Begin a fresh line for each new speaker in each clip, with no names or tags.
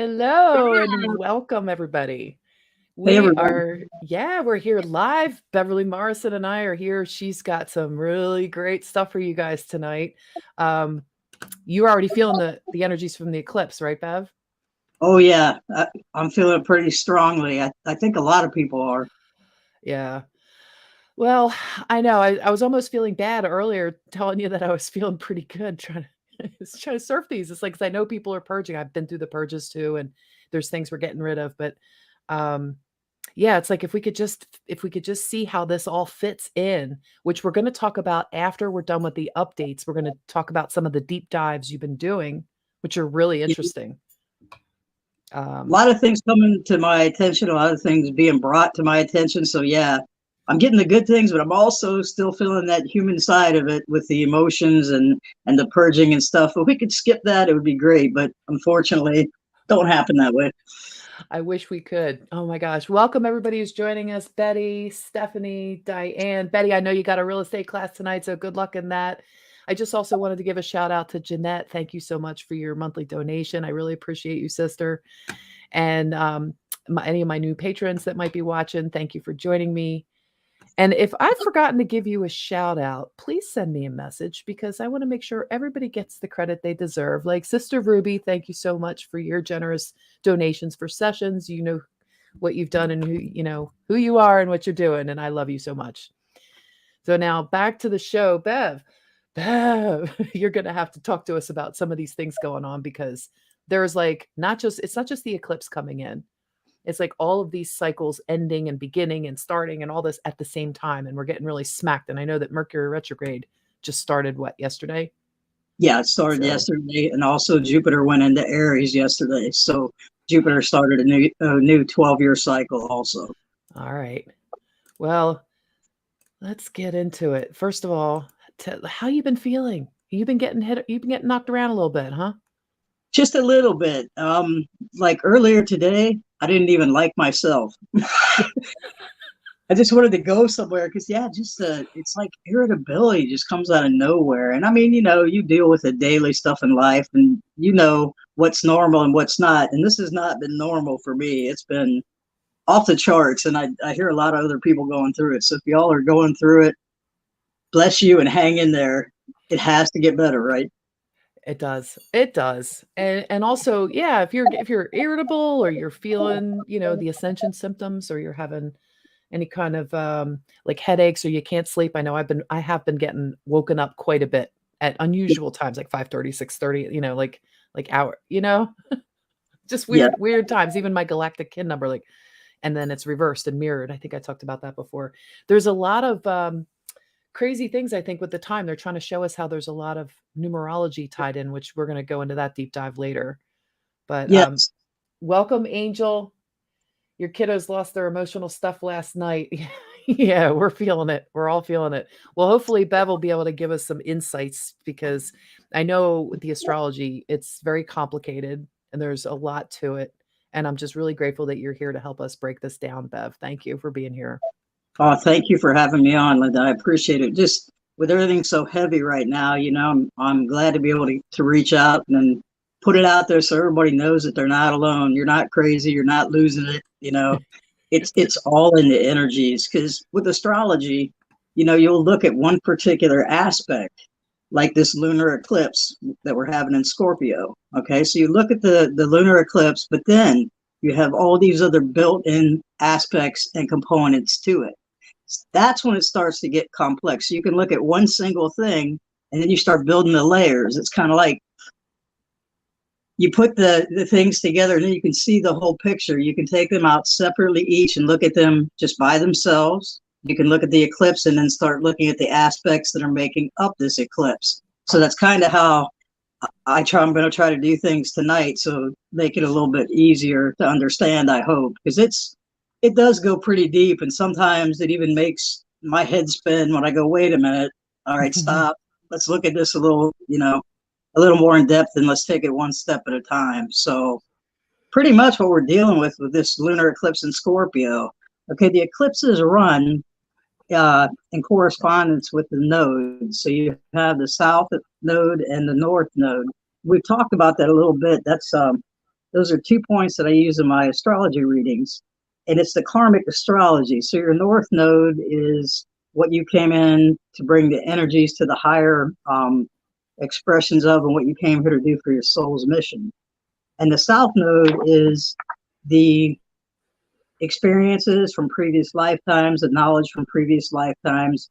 Hello and welcome everybody.
Hey,
We
everybody.
are, yeah, we're here live. Beverly Morrison and I are here. She's got some really great stuff for you guys tonight. Um, you're already feeling the energies from the eclipse, right, Bev?
Oh, yeah, I'm feeling it pretty strongly. I think a lot of people are.
Yeah. Well, I know. I was almost feeling bad earlier telling you that I was feeling pretty good trying to trying to surf these. It's like 'cause I know people are purging. I've been through the purges too, and there's things we're getting rid of, but um yeah, it's like if we could just see how this all fits in, which we're going to talk about after we're done with the updates. We're going to talk about some of the deep dives you've been doing, which are really
A
interesting. Um,
lot of things coming to my attention, a lot of things being brought to my attention. So, yeah, I'm getting the good things, but I'm also still feeling that human side of it with the emotions and the purging and stuff. If we could skip that, it would be great. But unfortunately, don't happen that way.
I wish we could. Oh my gosh. Welcome everybody who's joining us. Betty, Stephanie, Diane. Betty, I know you got a real estate class tonight, so good luck in that. I just also wanted to give a shout out to Jeanette. Thank you so much for your monthly donation. I really appreciate you, sister. And any of my new patrons that might be watching, thank you for joining me. And if I've forgotten to give you a shout out, please send me a message because I want to make sure everybody gets the credit they deserve. Like Sister Ruby, thank you so much for your generous donations for sessions. You know what you've done and who you are and what you're doing, and I love you so much. So now back to the show, Bev. Bev, you're going to have to talk to us about some of these things going on because there's like it's not just the eclipse coming in. It's like all of these cycles ending and beginning and starting and all this at the same time. And we're getting really smacked. And I know that Mercury retrograde just started yesterday?
Yeah, it started
So,
yesterday, and also Jupiter went into Aries yesterday. So Jupiter started a new 12-year cycle also.
all right. Well, let's get into it. First of all, how you been feeling? You've been getting hit. You've been getting knocked around a little bit, huh?
Just a little bit. Like earlier today, I didn't even like myself. I just wanted to go somewhere because, yeah, just it's like irritability just comes out of nowhere. And I mean, you deal with the daily stuff in life, and you know what's normal and what's not. And this has not been normal for me. It's been off the charts, and I hear a lot of other people going through it. So if y'all are going through it, bless you and hang in there. It has to get better, right?
It does. It does. And also, yeah, if you're irritable or you're feeling, the ascension symptoms or you're having any kind of like headaches or you can't sleep. I have been getting woken up quite a bit at unusual times, like 5:30, 6:30. Like hour, just
Yeah.
weird times. Even my galactic kin number, like, and then it's reversed and mirrored. I think I talked about that before. There's a lot of crazy things, I think, with the time. They're trying to show us how there's a lot of numerology tied in, which we're going to go into that deep dive later. But
Yes.
welcome, Angel. Your kiddos lost their emotional stuff last night. Yeah, we're feeling it. We're all feeling it. Well, hopefully Bev will be able to give us some insights because I know with the astrology, it's very complicated and there's a lot to it. And I'm just really grateful that you're here to help us break this down, Bev. Thank you for being here.
Oh, thank you for having me on, Linda. I appreciate it. Just with everything so heavy right now, I'm glad to be able to reach out and then put it out there so everybody knows that they're not alone. You're not crazy. You're not losing it. It's all in the energies. Because with astrology, you'll look at one particular aspect, like this lunar eclipse that we're having in Scorpio. Okay, so you look at the lunar eclipse, but then you have all these other built-in aspects and components to it. That's when it starts to get complex. So you can look at one single thing and then you start building the layers. It's kind of like you put the things together and then you can see the whole picture. You can take them out separately each and look at them just by themselves. You can look at the eclipse and then start looking at the aspects that are making up this eclipse. So that's kind of how I'm going to try to do things tonight. So make it a little bit easier to understand, I hope, because it does go pretty deep. And sometimes it even makes my head spin when I go, wait a minute. All right, stop. Let's look at this a little more in depth, and let's take it one step at a time. So pretty much what we're dealing with this lunar eclipse in Scorpio. Okay, the eclipses run in correspondence with the nodes. So you have the south node and the north node. We've talked about that a little bit. That's those are 2 points that I use in my astrology readings. And it's the karmic astrology. So your north node is what you came in to bring the energies to the higher expressions of, and what you came here to do for your soul's mission. And the south node is the experiences from previous lifetimes, the knowledge from previous lifetimes.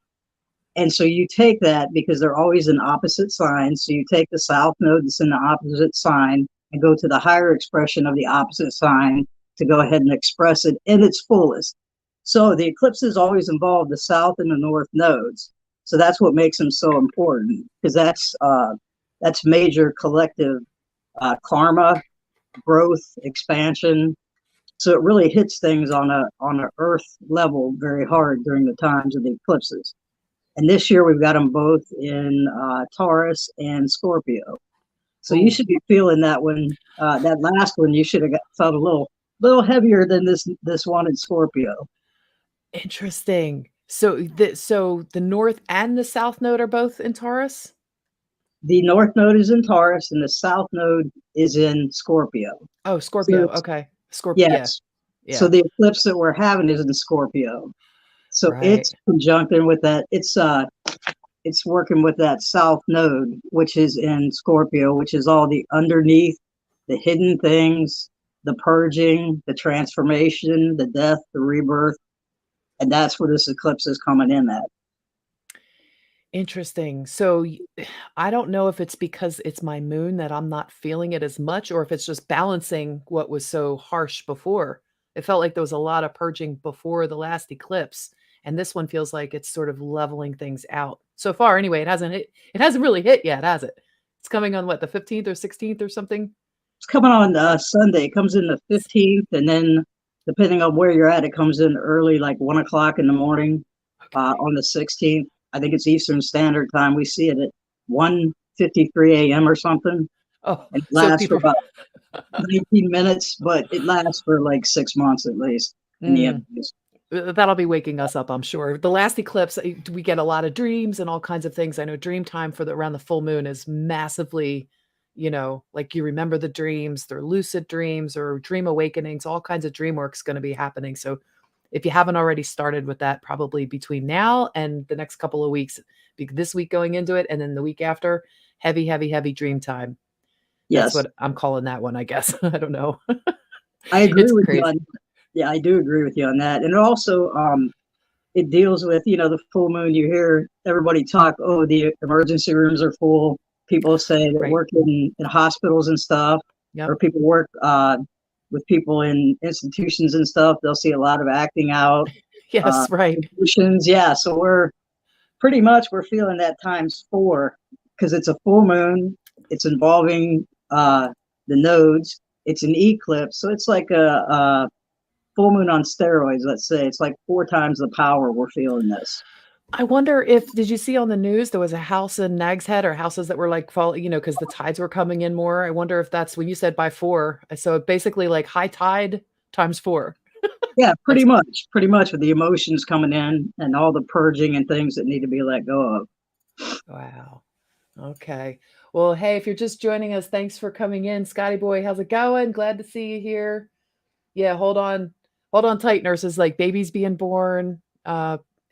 And so you take that, because they're always in opposite signs. So you take the south node that's in the opposite sign and go to the higher expression of the opposite sign to go ahead and express it in its fullest. So the eclipses always involve the south and the north nodes. So that's what makes them so important, because that's major collective karma, growth, expansion. So it really hits things on a earth level very hard during the times of the eclipses. And this year we've got them both in Taurus and Scorpio. So you should be feeling that one. That last one, you should have felt a little heavier than this one in Scorpio.
Interesting. So the north and the south node are both in Taurus?
The north node is in Taurus and the south node is in Scorpio.
Oh, Scorpio.
So
okay. Scorpio.
yes.
Yeah.
So the eclipse that we're having is in Scorpio. So it's conjuncting with that. It's working with that south node, which is in Scorpio, which is all the underneath, the hidden things, the purging, the transformation, the death, the rebirth. And that's where this eclipse is coming in at.
Interesting. So I don't know if it's because it's my moon that I'm not feeling it as much, or if it's just balancing what was so harsh before. It felt like there was a lot of purging before the last eclipse, and this one feels like it's sort of leveling things out. So far, anyway, it hasn't really hit yet, has it? It's coming on what, the 15th or 16th or something?
It's coming on Sunday. It comes in the 15th, and then depending on where you're at, it comes in early, like 1 o'clock in the morning on the 16th. I think it's Eastern Standard Time. We see it at 1:53 a.m. or something.
Oh,
it lasts for about 19 minutes, but it lasts for like 6 months at least in the evenings.
That'll be waking us up, I'm sure. The last eclipse, we get a lot of dreams and all kinds of things. I know dream time around the full moon is massively, like you remember the dreams, they're lucid dreams or dream awakenings, all kinds of dream work's going to be happening. So if you haven't already started with that, probably between now and the next couple of weeks, this week going into it, and then the week after, heavy, heavy, heavy dream time.
Yes.
That's what I'm calling that one, I guess. I don't know.
I agree with you on that. Yeah, I do agree with you on that. And also, it deals with, the full moon. You hear everybody talk, oh, the emergency rooms are full. People say that work in hospitals and stuff, or people work with people in institutions and stuff. They'll see a lot of acting out.
Yes, right.
Yeah, so we're feeling that ×4, because it's a full moon. It's involving the nodes. It's an eclipse, so it's like a full moon on steroids. Let's say it's like 4 times the power we're feeling this.
I wonder did you see on the news there was a house in Nag's Head, or houses that were like falling, because the tides were coming in more. I wonder if that's when you said by 4. So basically like high tide ×4.
Yeah, pretty much with the emotions coming in and all the purging and things that need to be let go of.
Wow. Okay. Well, hey, if you're just joining us, thanks for coming in. Scotty boy, how's it going? Glad to see you here. Yeah, hold on tight, nurses. Like babies being born,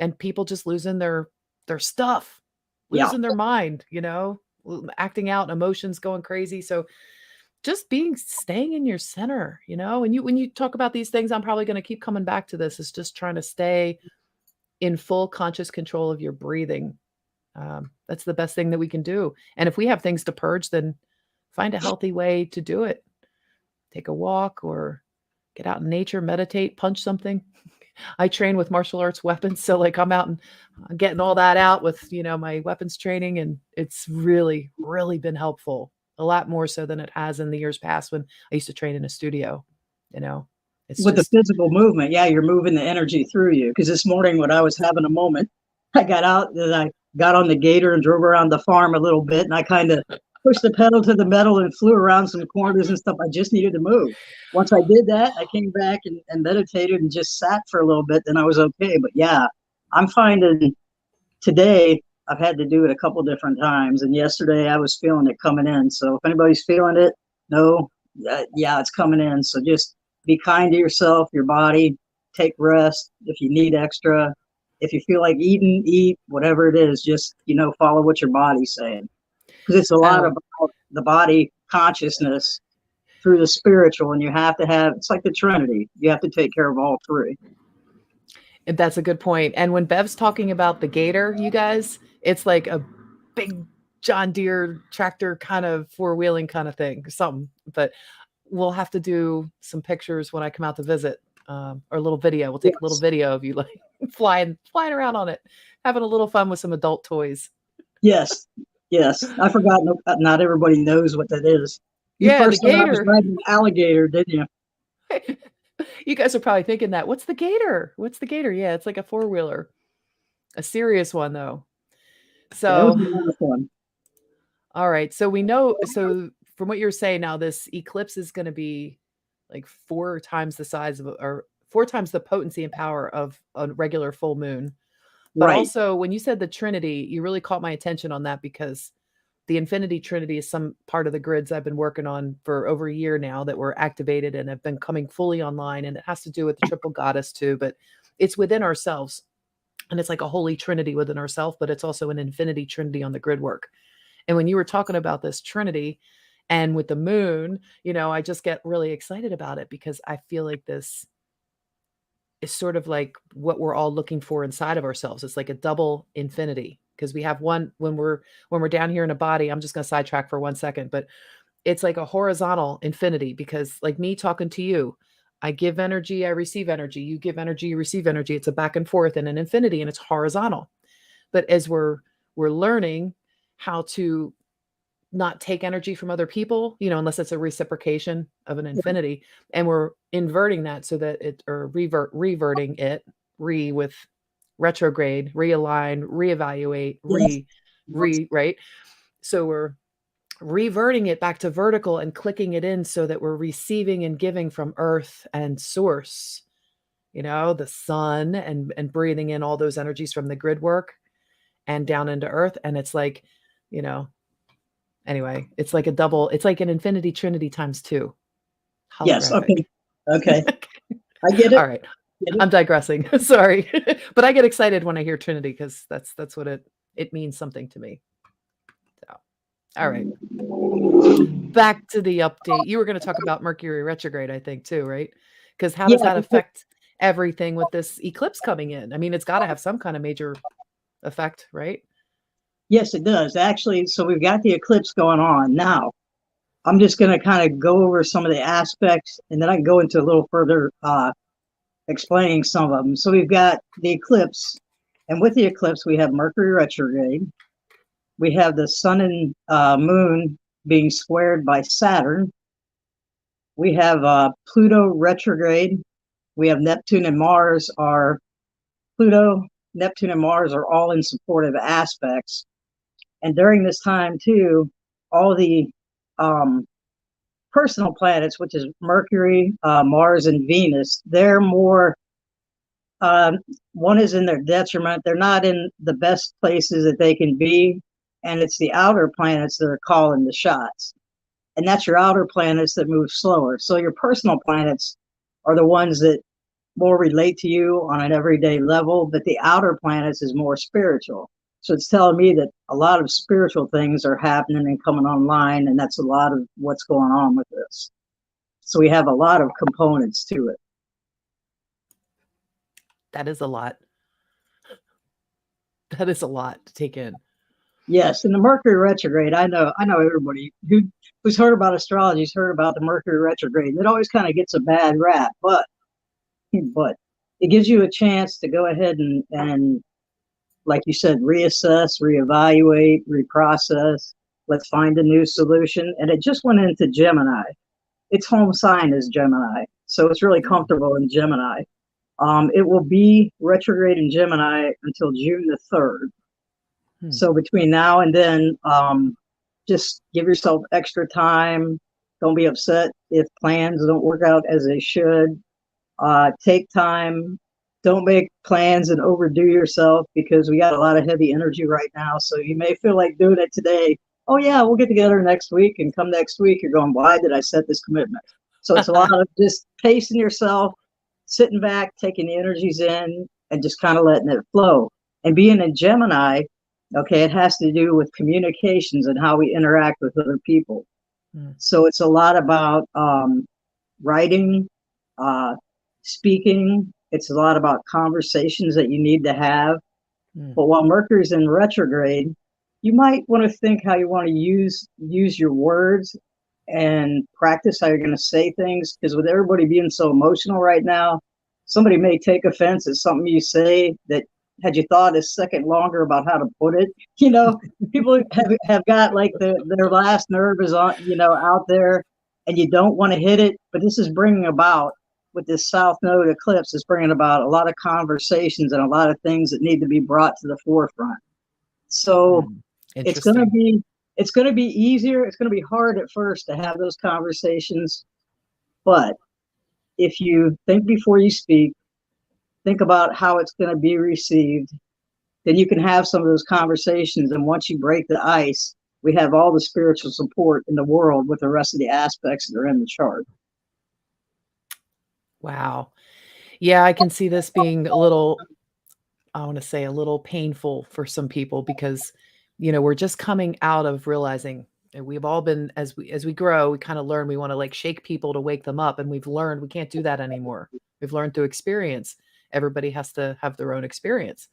and people just losing their stuff, losing their mind, acting out, emotions going crazy. So just staying in your center, when you talk about these things, I'm probably going to keep coming back to this, is just trying to stay in full conscious control of your breathing. That's the best thing that we can do. And if we have things to purge, then find a healthy way to do it. Take a walk or get out in nature, meditate, punch something. I train with martial arts weapons. So like I'm out and getting all that out with, my weapons training. And it's really, really been helpful. A lot more so than it has in the years past when I used to train in a studio, It's
with the physical movement. Yeah, you're moving the energy through you. Because this morning when I was having a moment, I got out and I got on the gator and drove around the farm a little bit. And I kind of pushed the pedal to the metal and flew around some corners and stuff. I just needed to move. Once I did that, I came back and meditated and just sat for a little bit. Then I was okay. But yeah, I'm finding today I've had to do it a couple different times. And yesterday I was feeling it coming in. So if anybody's feeling it, know yeah, it's coming in. So just be kind to yourself, your body, take rest. If you need extra, if you feel like eating, eat, whatever it is, just, follow what your body's saying. Because it's a lot
Oh,
about the body consciousness through the spiritual, and you have to have, it's like the Trinity. You have to take care of all three.
that's a good point. And when Bev's talking about the gator, you guys, it's like a big John Deere tractor kind of four-wheeling kind of thing, something. But we'll have to do some pictures when I come out to visit, or a little video. We'll take a little
Yes.
video of you like flying around on it, having a little fun with some adult toys.
Yes. Yes. I forgot. Not everybody knows what that is. You
Yeah, the
first thought I was
gator.
riding an alligator, didn't you?
You guys are probably thinking that. What's the gator? What's the gator? Yeah, it's like a four-wheeler. A serious one though.
Yeah, it was
So,
a lot of fun.
all right. So we know, so from what you're saying now, this eclipse is going to be like 4 times the size of, or 4 times the potency and power of a regular full moon. But
Right.
also, when you said the Trinity, you really caught my attention on that, because the Infinity Trinity is some part of the grids I've been working on for over a year now that were activated and have been coming fully online. And it has to do with the triple goddess too, but it's within ourselves. And it's like a holy Trinity within ourselves, but it's also an Infinity Trinity on the grid work. And when you were talking about this Trinity and with the moon, I just get really excited about it, because I feel like this is sort of like what we're all looking for inside of ourselves. It's like a double infinity, because we have one when we're down here in a body. I'm just going to sidetrack for 1 second, but it's like a horizontal infinity, because like me talking to you, I give energy, I receive energy, you give energy, you receive energy. It's a back and forth and an infinity, and it's horizontal. But as we're learning how to not take energy from other people, unless it's a reciprocation of an infinity. And we're inverting that so that or reverting it, with retrograde, realign, reevaluate,
Yes.
right? So we're reverting it back to vertical and clicking it in so that we're receiving and giving from earth and source, the sun, and breathing in all those energies from the grid work and down into earth. And it's like, you know, anyway, it's like it's like an infinity trinity times 2
Yes.
holographic.
Okay. Okay. I get it.
All right.
Get it.
I'm digressing. Sorry. But I get excited when I hear Trinity, because that's what it means something to me. So, all right. Back to the update. You were going to talk about Mercury retrograde, I think, too, right? Because how does
Yeah.
that affect everything with this eclipse coming in? I mean, it's got to have some kind of major effect, right?
Yes, it does. Actually, so we've got the eclipse going on now. I'm just going to kind of go over some of the aspects, and then I can go into a little further explaining some of them. So we've got the eclipse, and with the eclipse, we have Mercury retrograde. We have the sun and moon being squared by Saturn. We have Pluto retrograde. We have Neptune and Mars are Pluto, Neptune, and Mars are all in supportive aspects. And during this time, too, all the um, personal planets, which is Mercury, Mars, and Venus, they're more, one is in their detriment. They're not in the best places that they can be. And it's the outer planets that are calling the shots. And that's your outer planets that move slower. So your personal planets are the ones that more relate to you on an everyday level, but the outer planets is more spiritual. So it's telling me that a lot of spiritual things are happening and coming online, and that's a lot of what's going on with this. So we have a lot of components to it.
That is a lot. That is a lot to take in.
Yes, and the Mercury retrograde, I know everybody who's heard about astrology has heard about the Mercury retrograde. It always kind of gets a bad rap, but it gives you a chance to go ahead and like you said, reassess, reevaluate, reprocess. Let's find a new solution. And it just went into Gemini. Its home sign is Gemini, so it's really comfortable in Gemini. It will be retrograde in Gemini until June the 3rd. So between now and then, just give yourself extra time. Don't be upset if plans don't work out as they should. Take time. Don't make plans and overdo yourself, because we got a lot of heavy energy right now. So you may feel like doing it today. oh yeah, we'll get together next week, and come next week, you're going, why did I set this commitment? So it's a lot of just pacing yourself, sitting back, taking the energies in, and just kind of letting it flow. And being a Gemini, okay, it has to do with communications and how we interact with other people.
Mm,
So it's a lot about writing, uh, speaking. It's a lot about conversations that you need to have.
mm,
But while Mercury's in retrograde, you might want to think how you want to use your words and practice how you're going to say things. Because with everybody being so emotional right now, somebody may take offense at something you say that had you thought a second longer about how to put it. You know, people have got like their last nerve is on, out there, and you don't want to hit it. But this is bringing about, with this South Node eclipse, is bringing about a lot of conversations and a lot of things that need to be brought to the forefront. So
mm.
it's going to
Interesting.
be it's going to be easier. It's going to be hard at first to have those conversations, but if you think before you speak, think about how it's going to be received, then you can have some of those conversations. And once you break the ice, we have all the spiritual support in the world with the rest of the aspects that are in the chart.
Wow. Yeah, I can see this being a little, I want to say a little painful for some people because, we're just coming out of realizing and we've all been as we grow, we kind of learn we want to like shake people to wake them up and we've learned we can't do that anymore. We've learned through experience. Everybody has to have their own experience.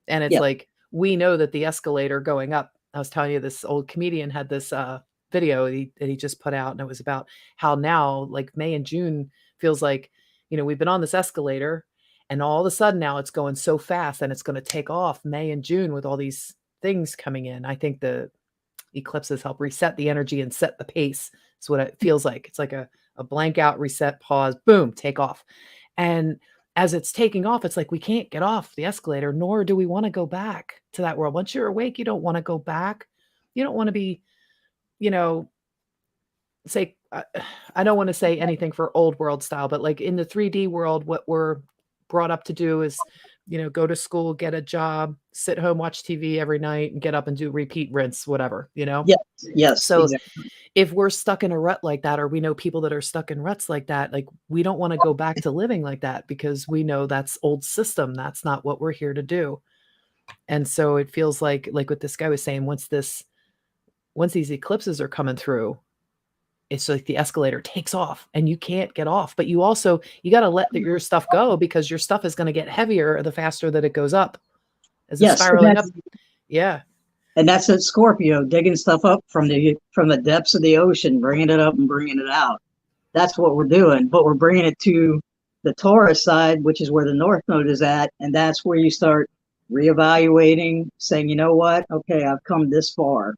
And it's
Yeah.
like we know that the escalator going up. I was telling you this old comedian had this video that he just put out and it was about how now like May and June feels like, we've been on this escalator and all of a sudden now it's going so fast and it's going to take off May and June with all these things coming in. I think the eclipses help reset the energy and set the pace. It's what it feels like. It's like a blank out, reset, pause, boom, take off. And as it's taking off, it's like we can't get off the escalator, nor do we want to go back to that world. Once you're awake, you don't want to go back. You don't want to be, you know, say, I don't want to say anything for old world style, but like in the 3D world, what we're brought up to do is, go to school, get a job, sit home, watch TV every night, and get up and do repeat, rinse, whatever.
Yes. Yes.
So
Exactly.
if we're stuck in a rut like that, or we know people that are stuck in ruts like that, like we don't want to go back to living like that because we know that's old system. That's not what we're here to do. And so it feels like what this guy was saying, once these eclipses are coming through, it's like the escalator takes off and you can't get off. But you got to let your stuff go because your stuff is going to get heavier the faster that it goes up. As it's
Yes.
spiraling up. Yeah.
And that's at Scorpio, digging stuff up from the depths of the ocean, bringing it up and bringing it out. That's what we're doing, but we're bringing it to the Taurus side, which is where the North Node is at, and that's where you start reevaluating, saying, you know what? Okay, I've come this far.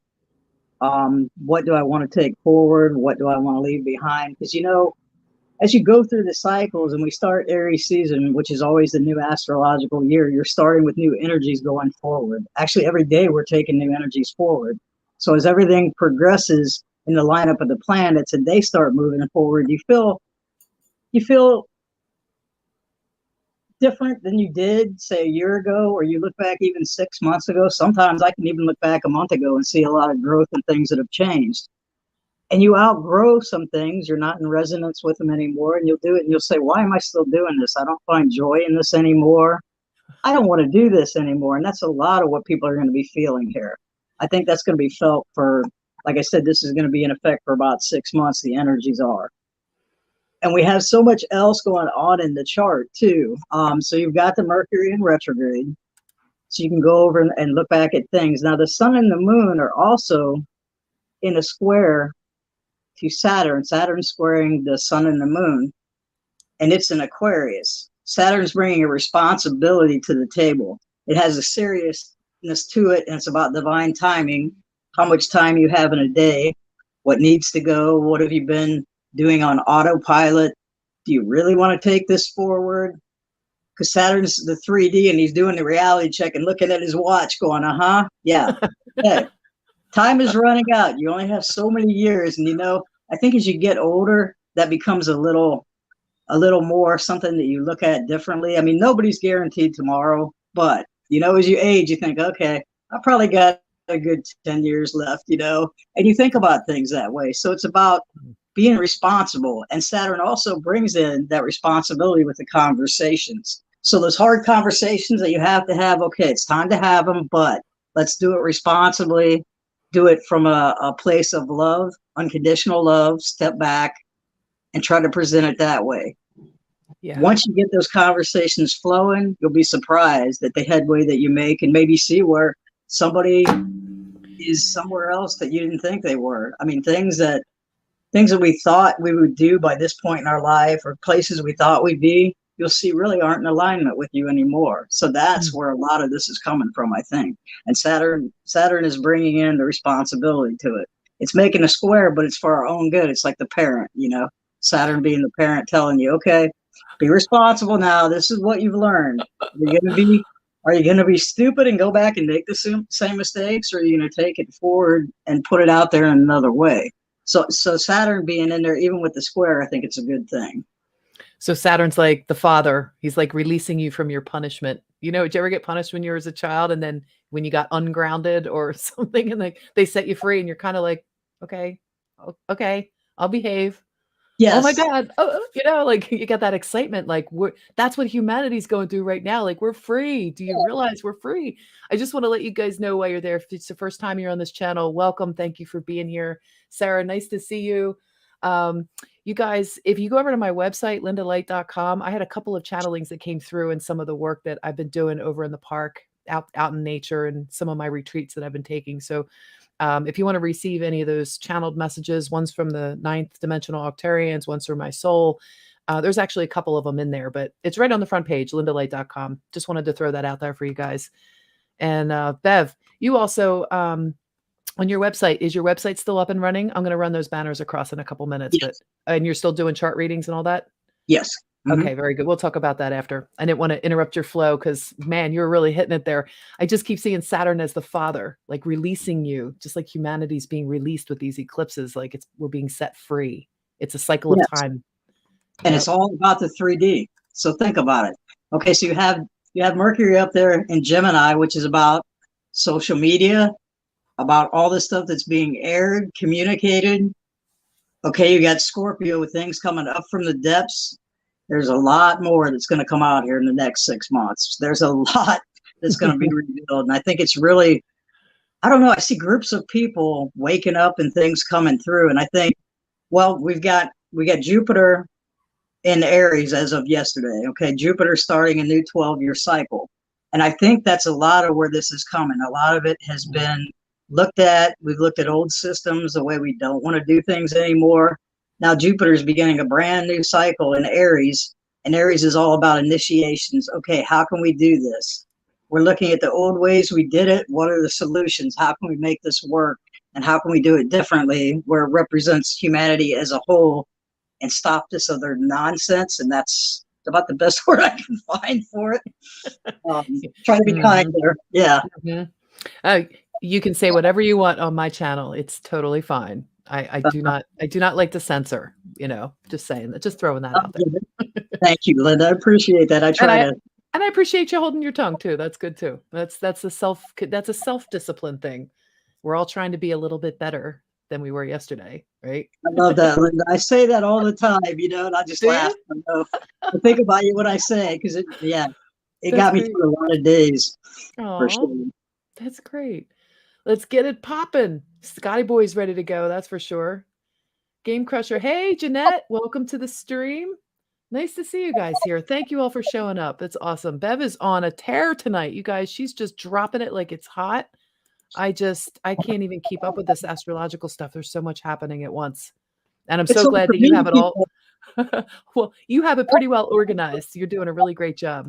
What do I want to take forward? What do I want to leave behind? Because as you go through the cycles and we start Aries season, which is always the new astrological year, you're starting with new energies going forward. Actually, every day we're taking new energies forward. So as everything progresses in the lineup of the planets and they start moving forward, you feel different than you did, say, a year ago, or you look back even 6 months ago. Sometimes I can even look back a month ago and see a lot of growth and things that have changed. And you outgrow some things, you're not in resonance with them anymore, and you'll do it and you'll say, why am I still doing this? I don't find joy in this anymore. I don't want to do this anymore. And that's a lot of what people are going to be feeling here. I think that's going to be felt for, like I said, this is going to be in effect for about 6 months, the energies are. And we have so much else going on in the chart too. So you've got the Mercury in retrograde, so you can go over and look back at things. Now the sun and the moon are also in a square to Saturn. Saturn's squaring the sun and the moon, and it's in Aquarius. Saturn's bringing a responsibility to the table. It has a seriousness to it, and it's about divine timing, how much time you have in a day, what needs to go, what have you been doing on autopilot? Do you really want to take this forward? Because Saturn's the 3D and he's doing the reality check and looking at his watch going, yeah, okay. Time is running out. You only have so many years. And I think as you get older, that becomes a little more something that you look at differently. I mean, nobody's guaranteed tomorrow, but as you age, you think, okay, I probably got a good 10 years left, and you think about things that way. So it's about being responsible. And Saturn also brings in that responsibility with the conversations. So those hard conversations that you have to have, okay, it's time to have them, but let's do it responsibly, do it from a place of love, unconditional love, step back and try to present it that way.
Yeah.
Once you get those conversations flowing, you'll be surprised at the headway that you make and maybe see where somebody is somewhere else that you didn't think they were. I mean, things that we thought we would do by this point in our life, or places we thought we'd be, you'll see really aren't in alignment with you anymore. So that's where a lot of this is coming from, I think. And Saturn is bringing in the responsibility to it. It's making a square, but it's for our own good. It's like the parent, Saturn being the parent telling you, okay, be responsible now. This is what you've learned. Are you going to be stupid and go back and make the same mistakes, or are you going to take it forward and put it out there in another way? So Saturn being in there, even with the square, I think it's a good thing.
So Saturn's like the father. He's like releasing you from your punishment. Did you ever get punished when you were as a child, and then when you got ungrounded or something, and they set you free, and you're kind of like, okay, I'll behave.
Yes.
Oh my God. Like you get that excitement. Like that's what humanity's going through right now. Like we're free. Do you realize we're free? I just want to let you guys know while you're there. If it's the first time you're on this channel, welcome. Thank you for being here. Sarah, nice to see you. You guys, if you go over to my website, lindalight.com, I had a couple of channelings that came through in some of the work that I've been doing over in the park, out in nature, and some of my retreats that I've been taking. So if you want to receive any of those channeled messages, one's from the 9th dimensional Octarians, one's from my soul. There's actually a couple of them in there, but it's right on the front page, lindalight.com. Just wanted to throw that out there for you guys. And Bev, you also, on your website, is your website still up and running? I'm going to run those banners across in a couple minutes,
yes.
And you're still doing chart readings and all that?
Yes.
Mm-hmm. Okay, very good. We'll talk about that after. I didn't want to interrupt your flow because, man, you're really hitting it there. I just keep seeing Saturn as the father, like releasing you, just like humanity's being released with these eclipses. Like we're being set free. It's a cycle of time.
And it's all about the 3D. So think about it. Okay, so you have Mercury up there in Gemini, which is about social media, about all the stuff that's being aired, communicated. Okay, you got Scorpio with things coming up from the depths. There's a lot more that's going to come out here in the next 6 months. There's a lot that's going to be revealed. And I think it's really, I don't know, I see groups of people waking up and things coming through. And I think, well, we got Jupiter in Aries as of yesterday. Okay, Jupiter starting a new 12-year cycle. And I think that's a lot of where this is coming. A lot of it has been looked at. We've looked at old systems, the way we don't want to do things anymore. Now Jupiter is beginning a brand new cycle in Aries, and Aries is all about initiations. Okay, how can we do this? We're looking at the old ways we did it. What are the solutions? How can we make this work? And how can we do it differently where it represents humanity as a whole and stop this other nonsense? And that's about the best word I can find for it. Try to be kind there. Yeah.
Mm-hmm. You can say whatever you want on my channel. It's totally fine. I do not like to censor, just saying that, just throwing that out there.
Thank you, Linda. I appreciate that.
And I appreciate you holding your tongue too. That's good too. That's a self-discipline thing. We're all trying to be a little bit better than we were yesterday, right?
I love that, Linda. I say that all the time, and I just laugh. I think about you when I say, because it got me through a lot of days.
Aww,
for sure.
That's great. Let's get it popping. Scotty Boy's ready to go, that's for sure. Game Crusher. Hey, Jeanette, welcome to the stream. Nice to see you guys here. Thank you all for showing up. It's awesome. Bev is on a tear tonight, you guys. She's just dropping it like it's hot. I can't even keep up with this astrological stuff. There's so much happening at once. And I'm so glad that you have it all. Well, you have it pretty well organized. You're doing a really great job.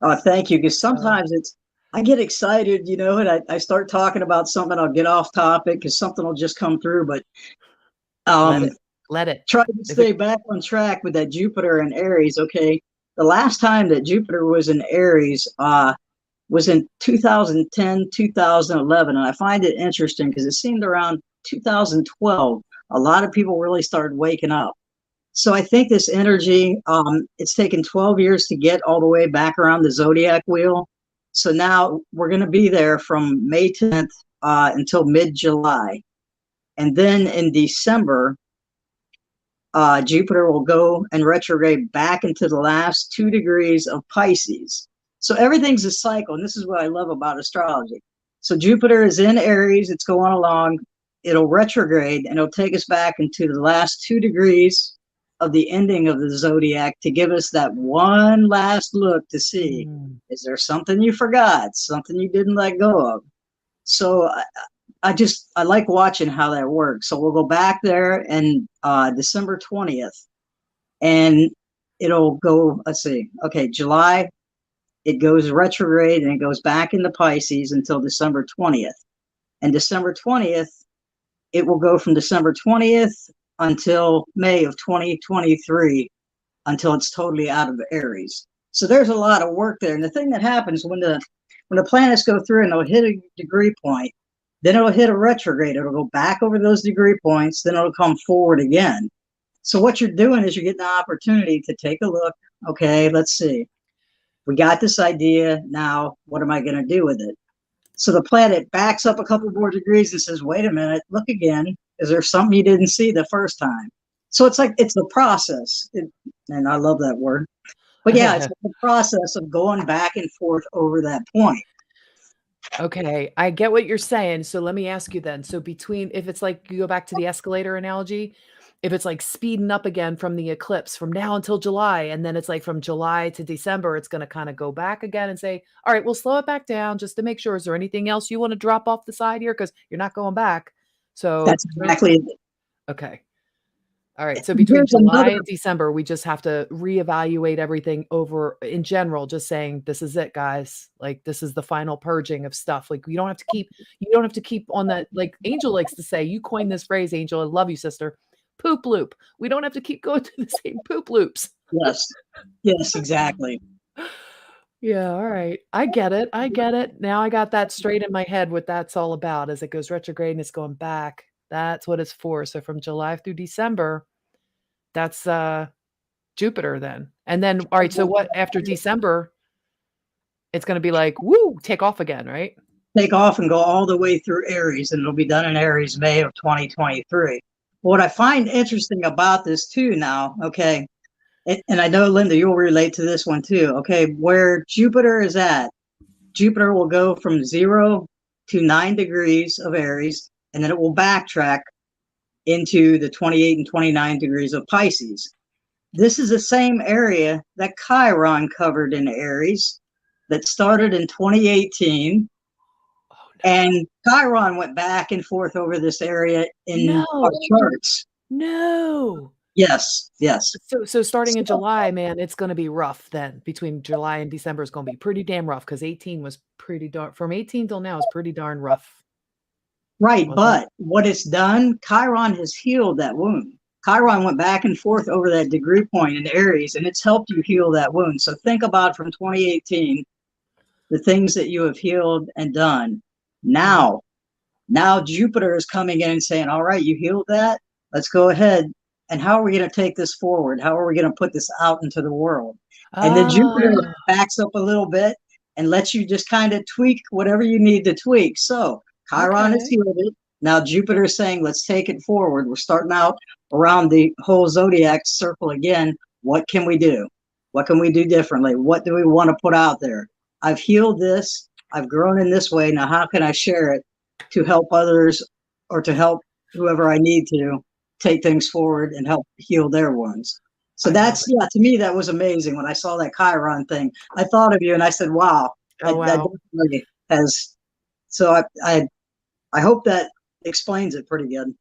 Oh, thank you. Because sometimes I get excited, and I start talking about something, I'll get off topic because something will just come through. But
let it.
Try to stay back on track with that Jupiter and Aries. Okay. The last time that Jupiter was in Aries was in 2010, 2011. And I find it interesting because it seemed around 2012, a lot of people really started waking up. So I think this energy, it's taken 12 years to get all the way back around the zodiac wheel. So now we're going to be there from May 10th until mid-July. And then in December, Jupiter will go and retrograde back into the last 2 degrees of Pisces. So everything's a cycle, and this is what I love about astrology. So Jupiter is in Aries, it's going along, it'll retrograde, and it'll take us back into the last 2 degrees of the ending of the zodiac to give us that one last look to see, is there something you forgot, something you didn't let go of? So I like watching how that works. So we'll go back there and December 20th, and it'll go, let's see, okay, July, it goes retrograde and it goes back into Pisces until December 20th. And December 20th, it will go from December 20th until May of 2023, until it's totally out of Aries. So there's a lot of work there. And the thing that happens when the planets go through and they'll hit a degree point, then it'll hit a retrograde. It'll go back over those degree points, then it'll come forward again. So what you're doing is you're getting the opportunity to take a look. Okay, let's see. We got this idea. Now, what am I going to do with it? So the planet backs up a couple more degrees and says, wait a minute, look again. Is there something you didn't see the first time? So it's like, it's the process. And I love that word. But yeah, it's the process of going back and forth over that point.
Okay, I get what you're saying. So let me ask you then. So between, if it's like you go back to the escalator analogy, if it's like speeding up again from the eclipse from now until July, and then it's like from July to December, it's going to kind of go back again and say, all right, we'll slow it back down just to make sure. Is there anything else you want to drop off the side here? Because you're not going back. So
that's exactly it.
Okay. All right. So between July and December, we just have to reevaluate everything over in general, just saying, this is it, guys. Like, this is the final purging of stuff. Like, you don't have to keep on that. Like Angel likes to say, you coined this phrase, Angel. I love you, sister. Poop loop. We don't have to keep going to the same poop loops.
Yes. Yes, exactly.
Yeah. All right. I get it. I get it. Now I got that straight in my head, what that's all about as it goes retrograde and it's going back. That's what it's for. So from July through December, that's Jupiter then. And then, all right, so what after December, it's going to be like, woo, take off again, right?
Take off and go all the way through Aries, and it'll be done in Aries, May of 2023. What I find interesting about this too now, okay, and I know, Linda, you'll relate to this one too, okay, where Jupiter is at, Jupiter will go from 0 to 9 degrees of Aries, and then it will backtrack into the 28 and 29 degrees of Pisces. This is the same area that Chiron covered in Aries that started in 2018. Oh, no. And Chiron went back and forth over this area in our charts.
No.
Yes, yes.
So starting in July, man, it's going to be rough then. Between July and December is going to be pretty damn rough because 18 was pretty darn, from 18 till now is pretty darn rough.
Right, but what it's done, Chiron has healed that wound. Chiron went back and forth over that degree point in Aries, and it's helped you heal that wound. So think about from 2018, the things that you have healed and done. Now Jupiter is coming in and saying, all right, you healed that. Let's go ahead. And how are we going to take this forward? How are we going to put this out into the world? And then Jupiter backs up a little bit and lets you just kind of tweak whatever you need to tweak. So Chiron has healed it. Now Jupiter is saying, let's take it forward. We're starting out around the whole zodiac circle again. What can we do? What can we do differently? What do we want to put out there? I've healed this. I've grown in this way. Now, how can I share it to help others or to help whoever I need to take things forward and help heal their wounds? So that's, yeah, to me, that was amazing. When I saw that Chiron thing, I thought of you and I said, wow, that definitely has. So I hope that explains it pretty good.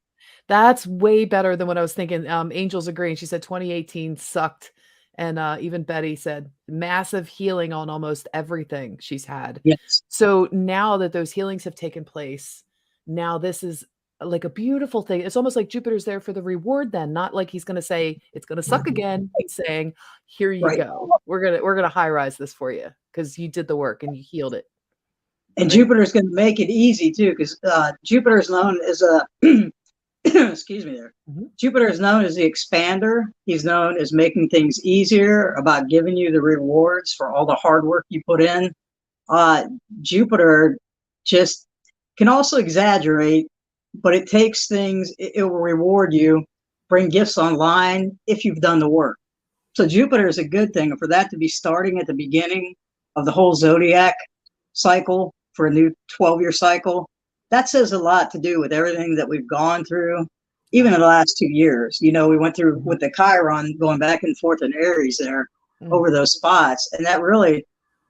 That's way better than what I was thinking. Angel's agreeing. She said 2018 sucked. And even Betty said massive healing on almost everything she's had.
Yes.
So now that those healings have taken place, now this is like a beautiful thing. It's almost like Jupiter's there for the reward then, not like he's going to say it's going to suck again. He's saying, here you go. We're going to high rise this for you because you did the work and you healed it.
And Jupiter's going to make it easy too, because Jupiter is known as a excuse me there. Jupiter is known as the expander. He's known as making things easier, about giving you the rewards for all the hard work you put in. Jupiter just, can also exaggerate, but it takes things, it will reward you, bring gifts online if you've done the work. So Jupiter is a good thing. And for that to be starting at the beginning of the whole zodiac cycle for a new 12-year cycle, that says a lot to do with everything that we've gone through, even in the last 2 years. You know, we went through with the Chiron going back and forth in Aries there over those spots. And that really, if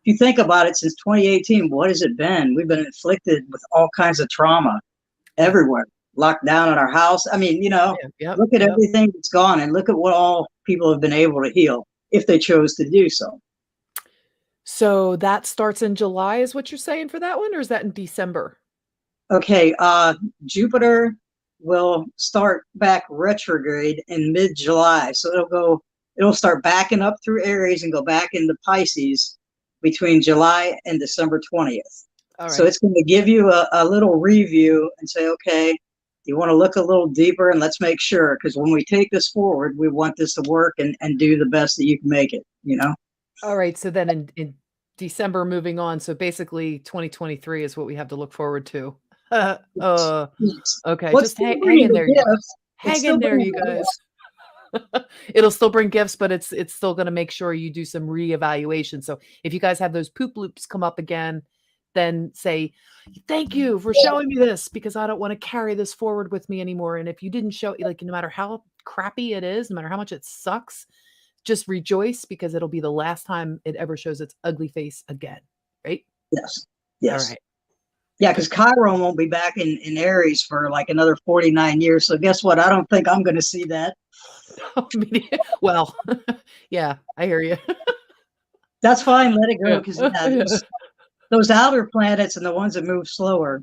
you think about it, since 2018, what has it been? We've been inflicted with all kinds of trauma everywhere, locked down in our house. I mean, you know, look at everything that's gone and look at what all people have been able to heal if they chose to do so.
So that starts in July is what you're saying for that one, or is that in December?
Okay, Jupiter will start back retrograde in mid-July. So it'll start backing up through Aries and go back into Pisces between July and December 20th. All right. So it's going to give you a little review and say, okay, you want to look a little deeper, and let's make sure, because when we take this forward, we want this to work and do the best that you can make it, you know?
All right. So then in December, moving on. So basically 2023 is what we have to look forward to.
Yes.
Okay. Well, just hang in there. Hang in there, you guys. It'll still bring gifts, but it's still going to make sure you do some reevaluation. So if you guys have those poop loops come up again, then say, thank you for showing me this, because I don't want to carry this forward with me anymore. And if you didn't show, like, no matter how crappy it is, no matter how much it sucks, just rejoice, because it'll be the last time it ever shows its ugly face again. Right?
Yes. Yes.
All right.
Yeah, because Chiron won't be back in Aries for like another 49 years. So guess what? I don't think I'm going to see that.
Well, yeah, I hear you.
That's fine. Let it go, because those outer planets and the ones that move slower,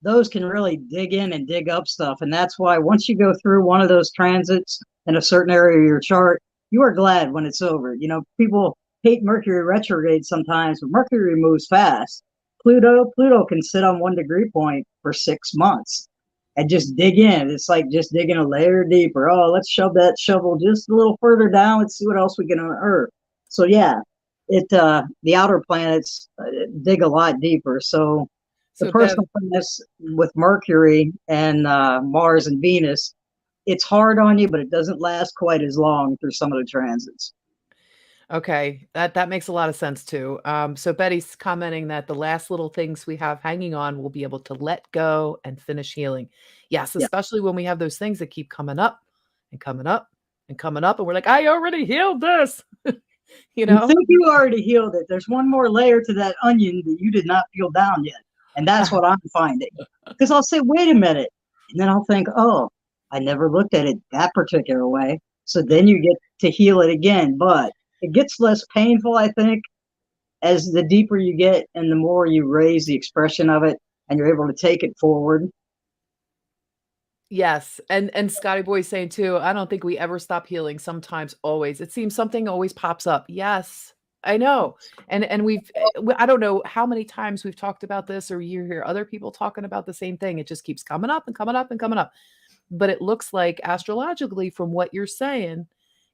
those can really dig in and dig up stuff. And that's why once you go through one of those transits in a certain area of your chart, you are glad when it's over. You know, people hate Mercury retrograde sometimes, but Mercury moves fast. Pluto can sit on 1 degree point for 6 months and just dig in. It's like just digging a layer deeper. Oh, let's shove that shovel just a little further down. Let's see what else we can unearth. So yeah, the outer planets dig a lot deeper. So the personal planets with Mercury and Mars and Venus, it's hard on you, but it doesn't last quite as long through some of the transits.
Okay, that makes a lot of sense too. So Betty's commenting that the last little things we have hanging on will be able to let go and finish healing. Yes, especially when we have those things that keep coming up and coming up and coming up, and we're like, I already healed this. You know,
you think you already healed it. There's one more layer to that onion that you did not peel down yet, and that's what I'm finding. Because I'll say, wait a minute, and then I'll think, oh, I never looked at it that particular way. So then you get to heal it again, but it gets less painful, I think, as the deeper you get and the more you raise the expression of it and you're able to take it forward.
Yes, and Scotty Boy's saying too, I don't think we ever stop healing. Sometimes, always. It seems something always pops up. Yes, I know. And I don't know how many times we've talked about this, or you hear other people talking about the same thing. It just keeps coming up and coming up and coming up. But it looks like astrologically, from what you're saying,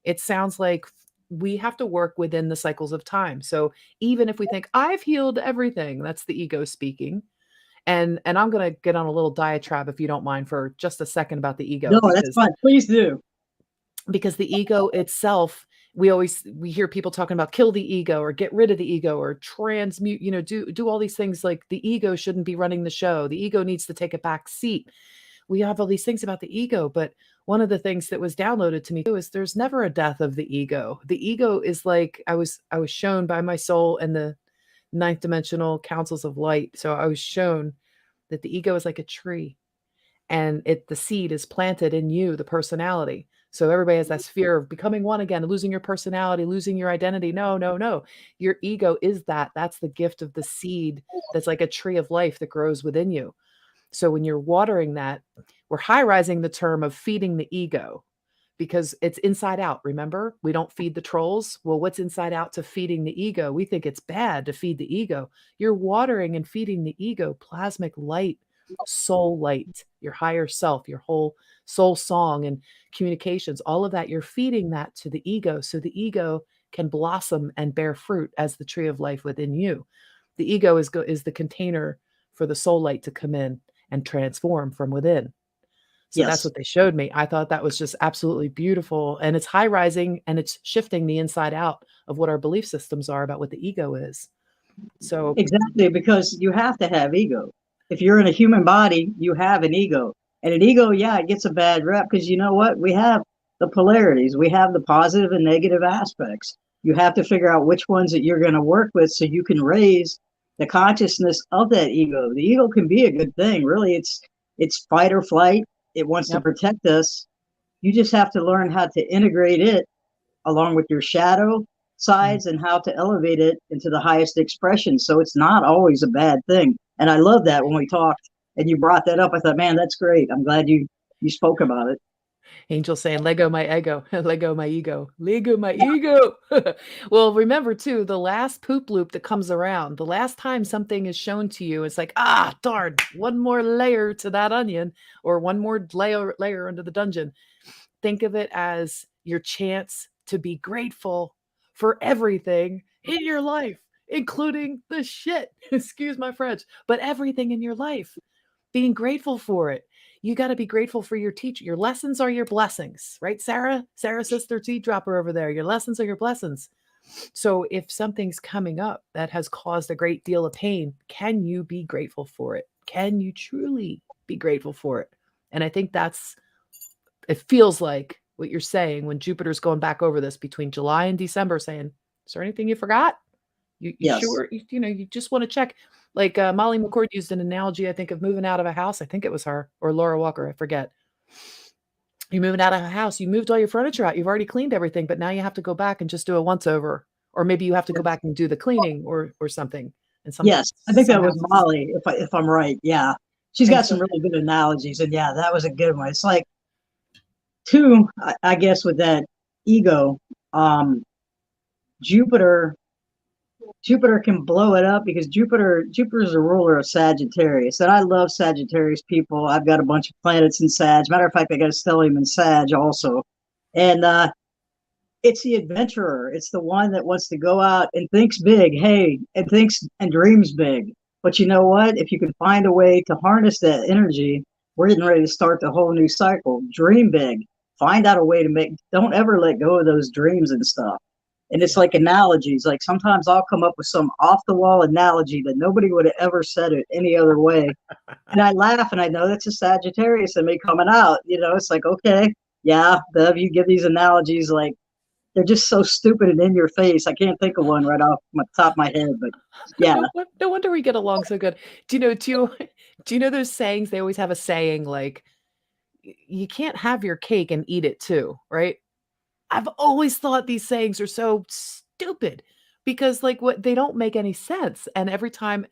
it sounds like we have to work within the cycles of time. So even if we think I've healed everything, that's the ego speaking. And I'm going to get on a little diatribe, if you don't mind, for just a second about the ego.
No, that's fine. Please do.
Because the ego itself, we hear people talking about kill the ego or get rid of the ego or transmute, do all these things. Like the ego shouldn't be running the show. The ego needs to take a back seat. We have all these things about the ego, but one of the things that was downloaded to me too is there's never a death of the ego. The ego is like, I was shown by my soul and the ninth dimensional councils of light. So I was shown that the ego is like a tree, and the seed is planted in you, the personality. So everybody has that fear of becoming one again, losing your personality, losing your identity. No, no, no. Your ego is that's the gift of the seed. That's like a tree of life that grows within you. So when you're watering that, we're high-rising the term of feeding the ego, because it's inside out. Remember, we don't feed the trolls. Well, what's inside out to feeding the ego? We think it's bad to feed the ego. You're watering and feeding the ego, plasmic light, soul light, your higher self, your whole soul song and communications, all of that. You're feeding that to the ego, so the ego can blossom and bear fruit as the tree of life within you. The ego is the container for the soul light to come in and transform from within. So that's
Yes.
what they showed me. I thought that was just absolutely beautiful. And it's high rising and it's shifting the inside out of what our belief systems are about what the ego is. So,
Exactly, because you have to have ego. If you're in a human body, you have an ego. And an ego, yeah, it gets a bad rep because you know what? We have the polarities, we have the positive and negative aspects. You have to figure out which ones that you're going to work with so you can raise the consciousness of that ego. The ego can be a good thing. Really, it's fight or flight. It wants to
yep.
protect us. You just have to learn how to integrate it along with your shadow
Mm.
sides and how to elevate it into the highest expression. So it's not always a bad thing. And I love that when we talked and you brought that up, I thought, man, that's great. I'm glad you spoke about it.
Angel saying, Lego my ego, Lego my ego, Lego my ego. Well, remember too, the last poop loop that comes around, the last time something is shown to you, it's like, ah, darn, one more layer to that onion or one more layer under the dungeon. Think of it as your chance to be grateful for everything in your life, including the shit, excuse my French, but everything in your life, being grateful for it. You got to be grateful for your teacher. Your lessons are your blessings, right, Sarah? Sarah, sister, tea dropper over there. Your lessons are your blessings. So if something's coming up that has caused a great deal of pain, can you be grateful for it? Can you truly be grateful for it? And I think it feels like what you're saying when Jupiter's going back over this between July and December, saying, is there anything you forgot? You
Yes.
sure? You just want to check. Like Molly McCord used an analogy, I think, of moving out of a house. I think it was her or Laura Walker. I forget. You're moving out of a house. You moved all your furniture out. You've already cleaned everything, but now you have to go back and just do a once over, or maybe you have to go
Yes.
back and do the cleaning or something. And
Yes. I think
some
that was
houses,
Molly, if I'm right. Yeah. She's
and
got
so
some really good analogies. And yeah, that was a good one. It's like two, I guess, with that ego, um, Jupiter Jupiter can blow it up because Jupiter's a ruler of Sagittarius, and I love Sagittarius people. I've got a bunch of planets in Sag. Matter of fact, I got a stellium in Sag also, and it's the adventurer. It's the one that wants to go out and thinks big, hey, and thinks and dreams big. But you know what? If you can find a way to harness that energy, we're getting ready to start the whole new cycle. Dream big. Find out a way to make. Don't ever let go of those dreams and stuff. And it's
yeah.
like analogies. Like sometimes I'll come up with some off the wall analogy that nobody would have ever said it any other way. And I laugh and I know that's a Sagittarius in me coming out. It's like, okay, yeah, Bev, you give these analogies like they're just so stupid and in your face. I can't think of one right off my top of my head, but yeah.
No wonder we get along so good. Do you know those sayings? They always have a saying like, you can't have your cake and eat it too, right? I've always thought these sayings are so stupid because like what they don't make any sense. And every time,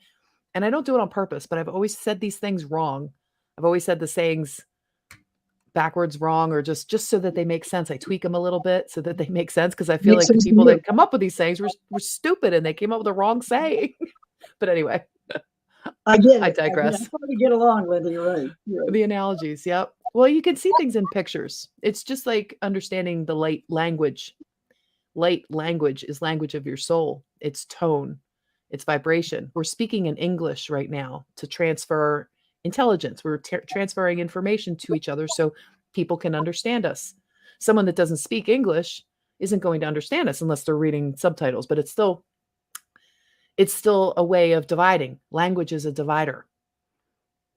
and I don't do it on purpose, but I've always said these things wrong. I've always said the sayings backwards wrong or just so that they make sense. I tweak them a little bit so that they make sense because I feel
Makes
like the
sense to
people
you.
that come up with these sayings were stupid and they came up with the wrong saying. But anyway,
I get
I
it. I
digress.
probably get along with you. You're right. You're right.
The analogies, yep. Well, you can see things in pictures. It's just like understanding the light language. Light language is language of your soul. It's tone, it's vibration. We're speaking in English right now to transfer intelligence. We're transferring information to each other so people can understand us. Someone that doesn't speak English isn't going to understand us unless they're reading subtitles, but it's still a way of dividing. Language is a divider,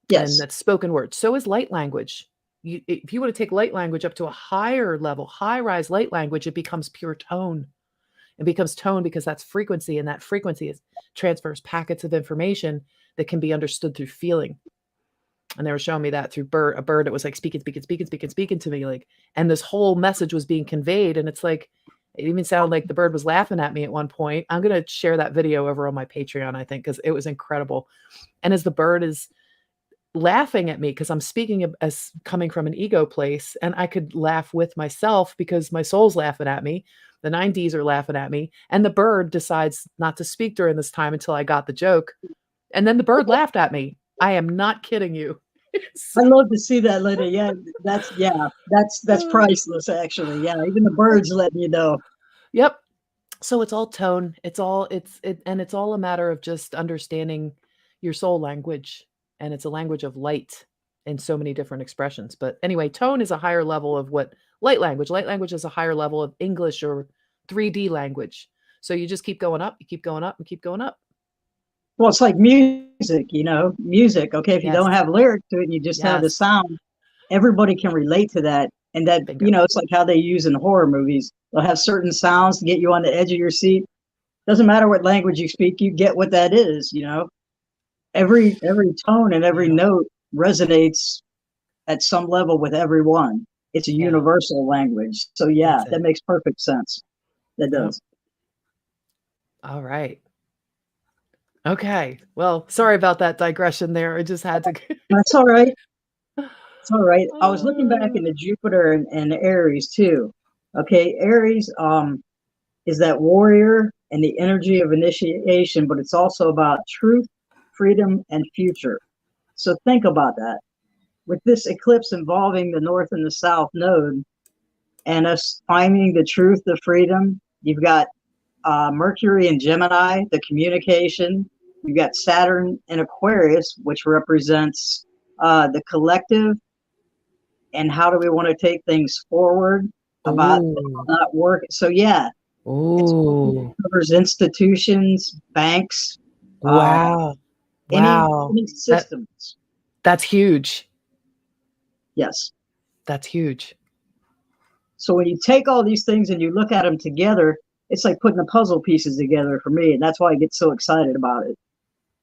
and
Yes.
that's spoken word. So is light language. If you want to take light language up to a higher level, high rise light language, it becomes pure tone. It becomes tone because that's frequency, and that frequency transfers packets of information that can be understood through feeling. And they were showing me that through a bird that was like speaking, speaking, speaking, speaking, speaking to me, like, and this whole message was being conveyed. And it's like, it even sounded like the bird was laughing at me at one point. I'm going to share that video over on my Patreon, I think, because it was incredible. And as the bird is laughing at me, because I'm speaking as coming from an ego place, and I could laugh with myself because my soul's laughing at me. The 9Ds are laughing at me, and the bird decides not to speak during this time until I got the joke. And then the bird laughed at me. I am not kidding you.
I love to see that, Linda. That's
Uh,
priceless actually. Yeah, even the birds letting you know.
yep. So it's all tone. And it's all a matter of just understanding your soul language, and it's a language of light in so many different expressions. But anyway, tone is a higher level of what light language is a higher level of English or 3D language. So you just keep going up, you keep going up, and keep going up.
Well, it's like music, music. Okay, if you
Yes.
don't have lyrics to it and you just have the
Yes.
sound, everybody can relate to that. And that,
Bingo.
it's like how they use in horror movies. They'll have certain sounds to get you on the edge of your seat. Doesn't matter what language you speak, you get what that is, Every tone and every
Wow.
note resonates at some level with everyone. It's a
Yeah.
universal language. So yeah,
That's
that
it.
makes perfect sense. That
Yep.
does.
All right. Okay. Well, sorry about that digression there. I just had to.
That's all right. It's all right. I was looking back
Uh,
into Jupiter and Aries too. Okay, Aries is that warrior and the energy of initiation, but it's also about truth, freedom, and future. So think about that. With this eclipse involving the North and the South node, and us finding the truth, the freedom, you've got Mercury in Gemini, the communication. You've got Saturn in Aquarius, which represents the collective and how do we want to take things forward about
Ooh.
not work. So yeah, it
Ooh.
covers institutions, banks, uh,
Wow.
any
Wow.
any
That
systems.
that's huge.
Yes.
That's huge.
So when you take all these things and you look at them together, it's like putting the puzzle pieces together for me, and that's why I get so excited about it.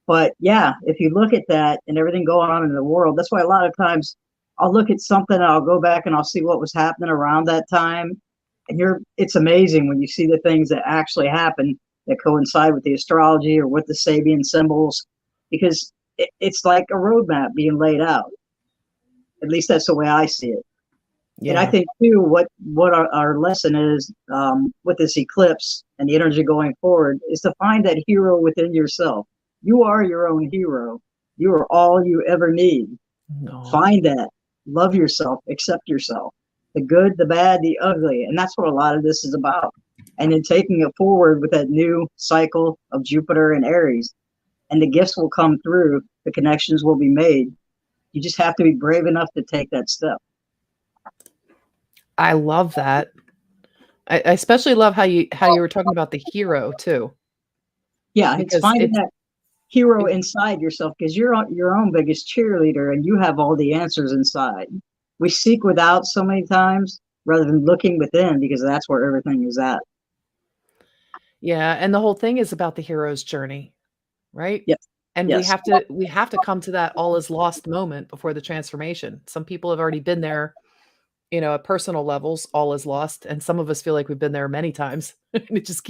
But yeah, if you look at that and everything going on in the world, that's why a lot of times I'll look at something and I'll go back and I'll see what was happening around that time. And it's amazing when you see the things that actually happen that coincide with the astrology or with the Sabian symbols, because it's like a roadmap being laid out. At least that's the way I see it. And I
Yeah.
think too, what our lesson is with this eclipse and the energy going forward is to find that hero within yourself. You are your own hero. You are all you ever need.
No.
Find that. Love yourself. Accept yourself. The good, the bad, the ugly. And that's what a lot of this is about. And then taking it forward with that new cycle of Jupiter and Aries. And the gifts will come through. The connections will be made. You just have to be brave enough to take that step.
I love that. I especially love how you were talking about the hero too,
Yeah, it's
because
finding
it's
that hero
it,
inside yourself because you're your own biggest cheerleader and you have all the answers inside. We seek without so many times rather than looking within because that's where everything is at.
yeah, and the whole thing is about the hero's journey, right?
Yes,
And we
yes,
have to come to that all is lost moment before the transformation. Some people have already been there, at personal levels, all is lost, and some of us feel like we've been there many times. And it just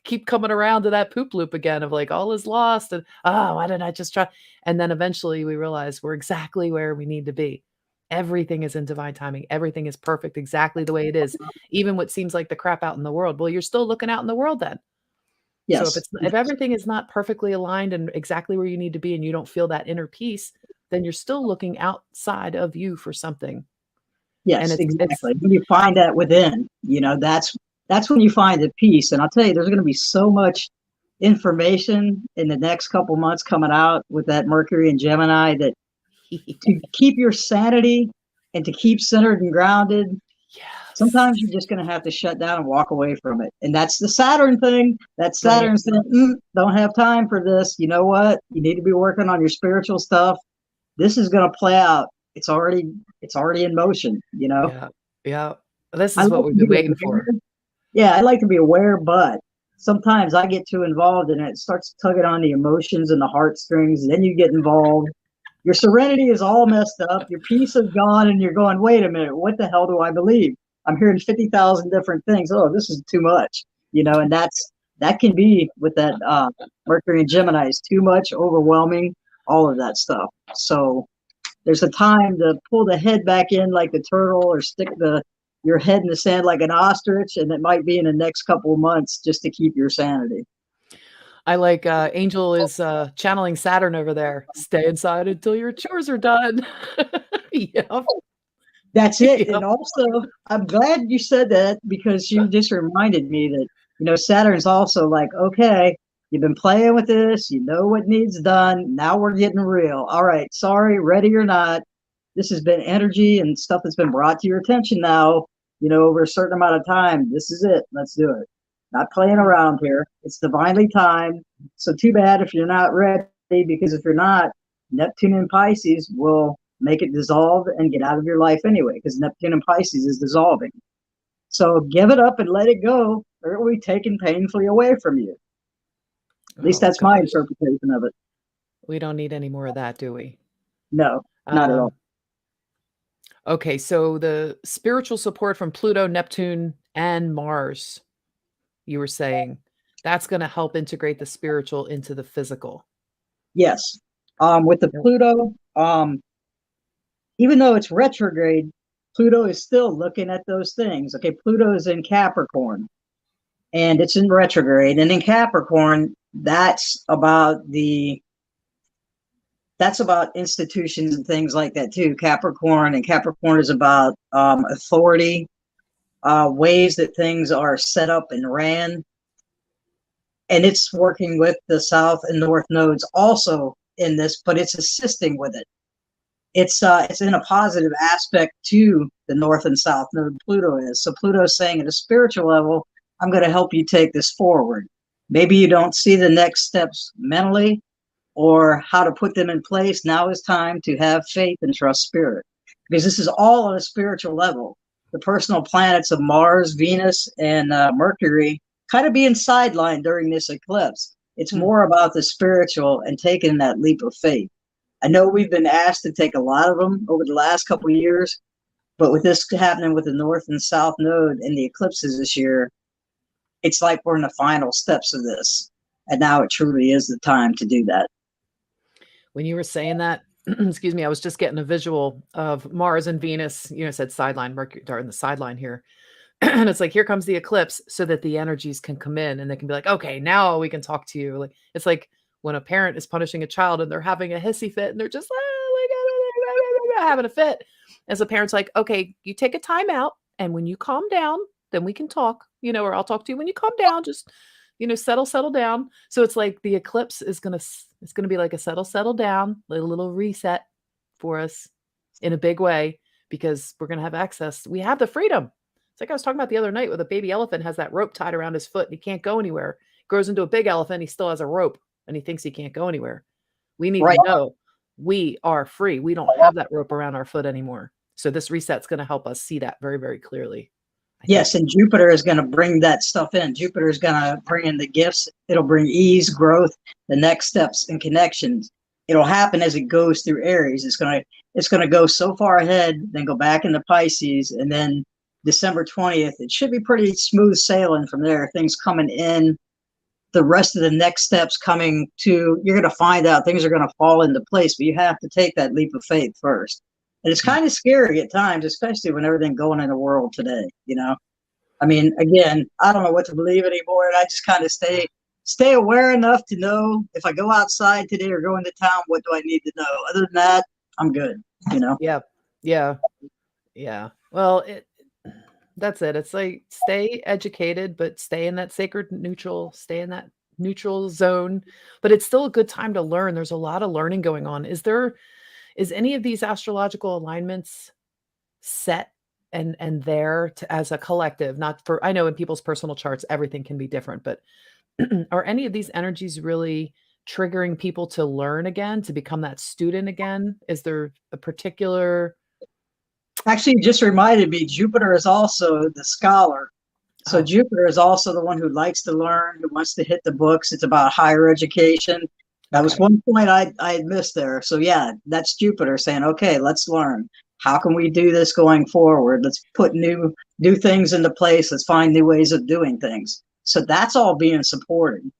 keep coming around to that poop loop again of like all is lost and why didn't I just try? And then eventually we realize we're exactly where we need to be. Everything is in divine timing. Everything is perfect exactly the way it is. Even what seems like the crap out in the world. Well, you're still looking out in the world then. So
yes,
if everything is not perfectly aligned and exactly where you need to be and you don't feel that inner peace, then you're still looking outside of you for something. And
yes,
it's
exactly. When you find that within, that's when you find the peace. And I'll tell you, there's going to be so much information in the next couple months coming out with that Mercury and Gemini that to keep your sanity and to keep centered and grounded,
yes.
sometimes you're just going to have to shut down and walk away from it. And that's the Saturn thing. That
Right.
Saturn saying, don't have time for this. You know what? You need to be working on your spiritual stuff. This is going to play out. It's already in motion.
Yeah. Yeah. This
I
is
like
what
to
we've been
be
waiting
aware.
for.
Yeah, I like to be aware, but sometimes I get too involved and it starts tugging on the emotions and the heartstrings. And then you get involved. Your serenity is all messed up. Your peace is gone, and you're going, wait a minute, what the hell do I believe? I'm hearing 50,000 different things. Oh, this is too much. And that can be with that Mercury and Gemini is too much, overwhelming, all of that stuff. So there's a time to pull the head back in like the turtle or stick your head in the sand like an ostrich, and it might be in the next couple of months just to keep your sanity.
I like, Angel is, channeling Saturn over there. "Stay inside until your chores are done." Yep.
That's it. And
Yep.
also, I'm glad you said that because you just reminded me that, Saturn's also like, okay, You've been playing with this. You know what needs done. Now we're getting real. All right. Sorry, ready or not. This has been energy and stuff that's been brought to your attention now, over a certain amount of time. This is it. Let's do it. Not playing around here. It's divinely timed. So too bad if you're not ready, because if you're not, Neptune and Pisces will make it dissolve and get out of your life anyway, because Neptune and Pisces is dissolving. So give it up and let it go, or it will be taken painfully away from you. At least that's my interpretation of it.
We don't need any more of that, do we?
No, not at all.
Okay, so the spiritual support from Pluto, Neptune, and Mars, you were saying, that's going to help integrate the spiritual into the physical.
Yes. With the Pluto, even though it's retrograde, Pluto is still looking at those things. Okay, Pluto is in Capricorn, and it's in retrograde. And in Capricorn, that's about institutions and things like that too. Capricorn is about authority, ways that things are set up and ran. And it's working with the South and North nodes also in this, but it's assisting with it. It's in a positive aspect to the North and South node Pluto is. So Pluto is saying at a spiritual level, I'm going to help you take this forward. Maybe you don't see the next steps mentally or how to put them in place. Now is time to have faith and trust spirit, because this is all on a spiritual level. The personal planets of Mars, Venus, and Mercury kind of being sidelined during this eclipse. It's more about the spiritual and taking that leap of faith. I know we've been asked to take a lot of them over the last couple of years, but with this happening with the North and South node and the eclipses this year, it's like we're in the final steps of this. And now it truly is the time to do that.
When you were saying that, excuse me, I was just getting a visual of Mars and Venus, said sideline, Mercury are in the sideline here. And it's like, here comes the eclipse so that the energies can come in and they can be like, okay, now we can talk to you. Like, it's like when a parent is punishing a child and they're having a hissy fit and they're just having a fit. As a parent's like, okay, you take a time out, and when you calm down, then we can talk, or I'll talk to you when you calm down, just, settle down. So it's like the eclipse is going to be like a settle down, a little reset for us in a big way, because we're going to have access. We have the freedom. It's like I was talking about the other night with a baby elephant has that rope tied around his foot and he can't go anywhere. Grows into a big elephant, he still has a rope and he thinks he can't go anywhere. We need to know we are free. We don't have that rope around our foot anymore. So this reset's going to help us see that very, very clearly.
Yes, and Jupiter is going to bring that stuff in. Jupiter is going to bring in the gifts. It'll bring ease, growth, the next steps and connections. It'll happen as it goes through Aries. It's going to go so far ahead, then go back into Pisces, and then December 20th, it should be pretty smooth sailing from there. Things coming in, the rest of the next steps coming to, you're going to find out things are going to fall into place, but you have to take that leap of faith first. And it's kind of scary at times, especially when everything going in the world today, I mean, again, I don't know what to believe anymore. And I just kind of stay aware enough to know if I go outside today or go into town, what do I need to know? Other than that, I'm good,
Yeah. Well, that's it. It's like, stay educated, but stay in that sacred neutral, stay in that neutral zone. But it's still a good time to learn. There's a lot of learning going on. Is any of these astrological alignments set and there to, as a collective, not for, I know in people's personal charts, everything can be different, but are any of these energies really triggering people to learn again, to become that student again? Is there a particular...
Actually, it just reminded me, Jupiter is also the scholar. So Jupiter is also the one who likes to learn, who wants to hit the books. It's about higher education. That was one point I had missed there. So yeah, that's Jupiter saying, okay, let's learn. How can we do this going forward? Let's put new things into place. Let's find new ways of doing things. So that's all being supported.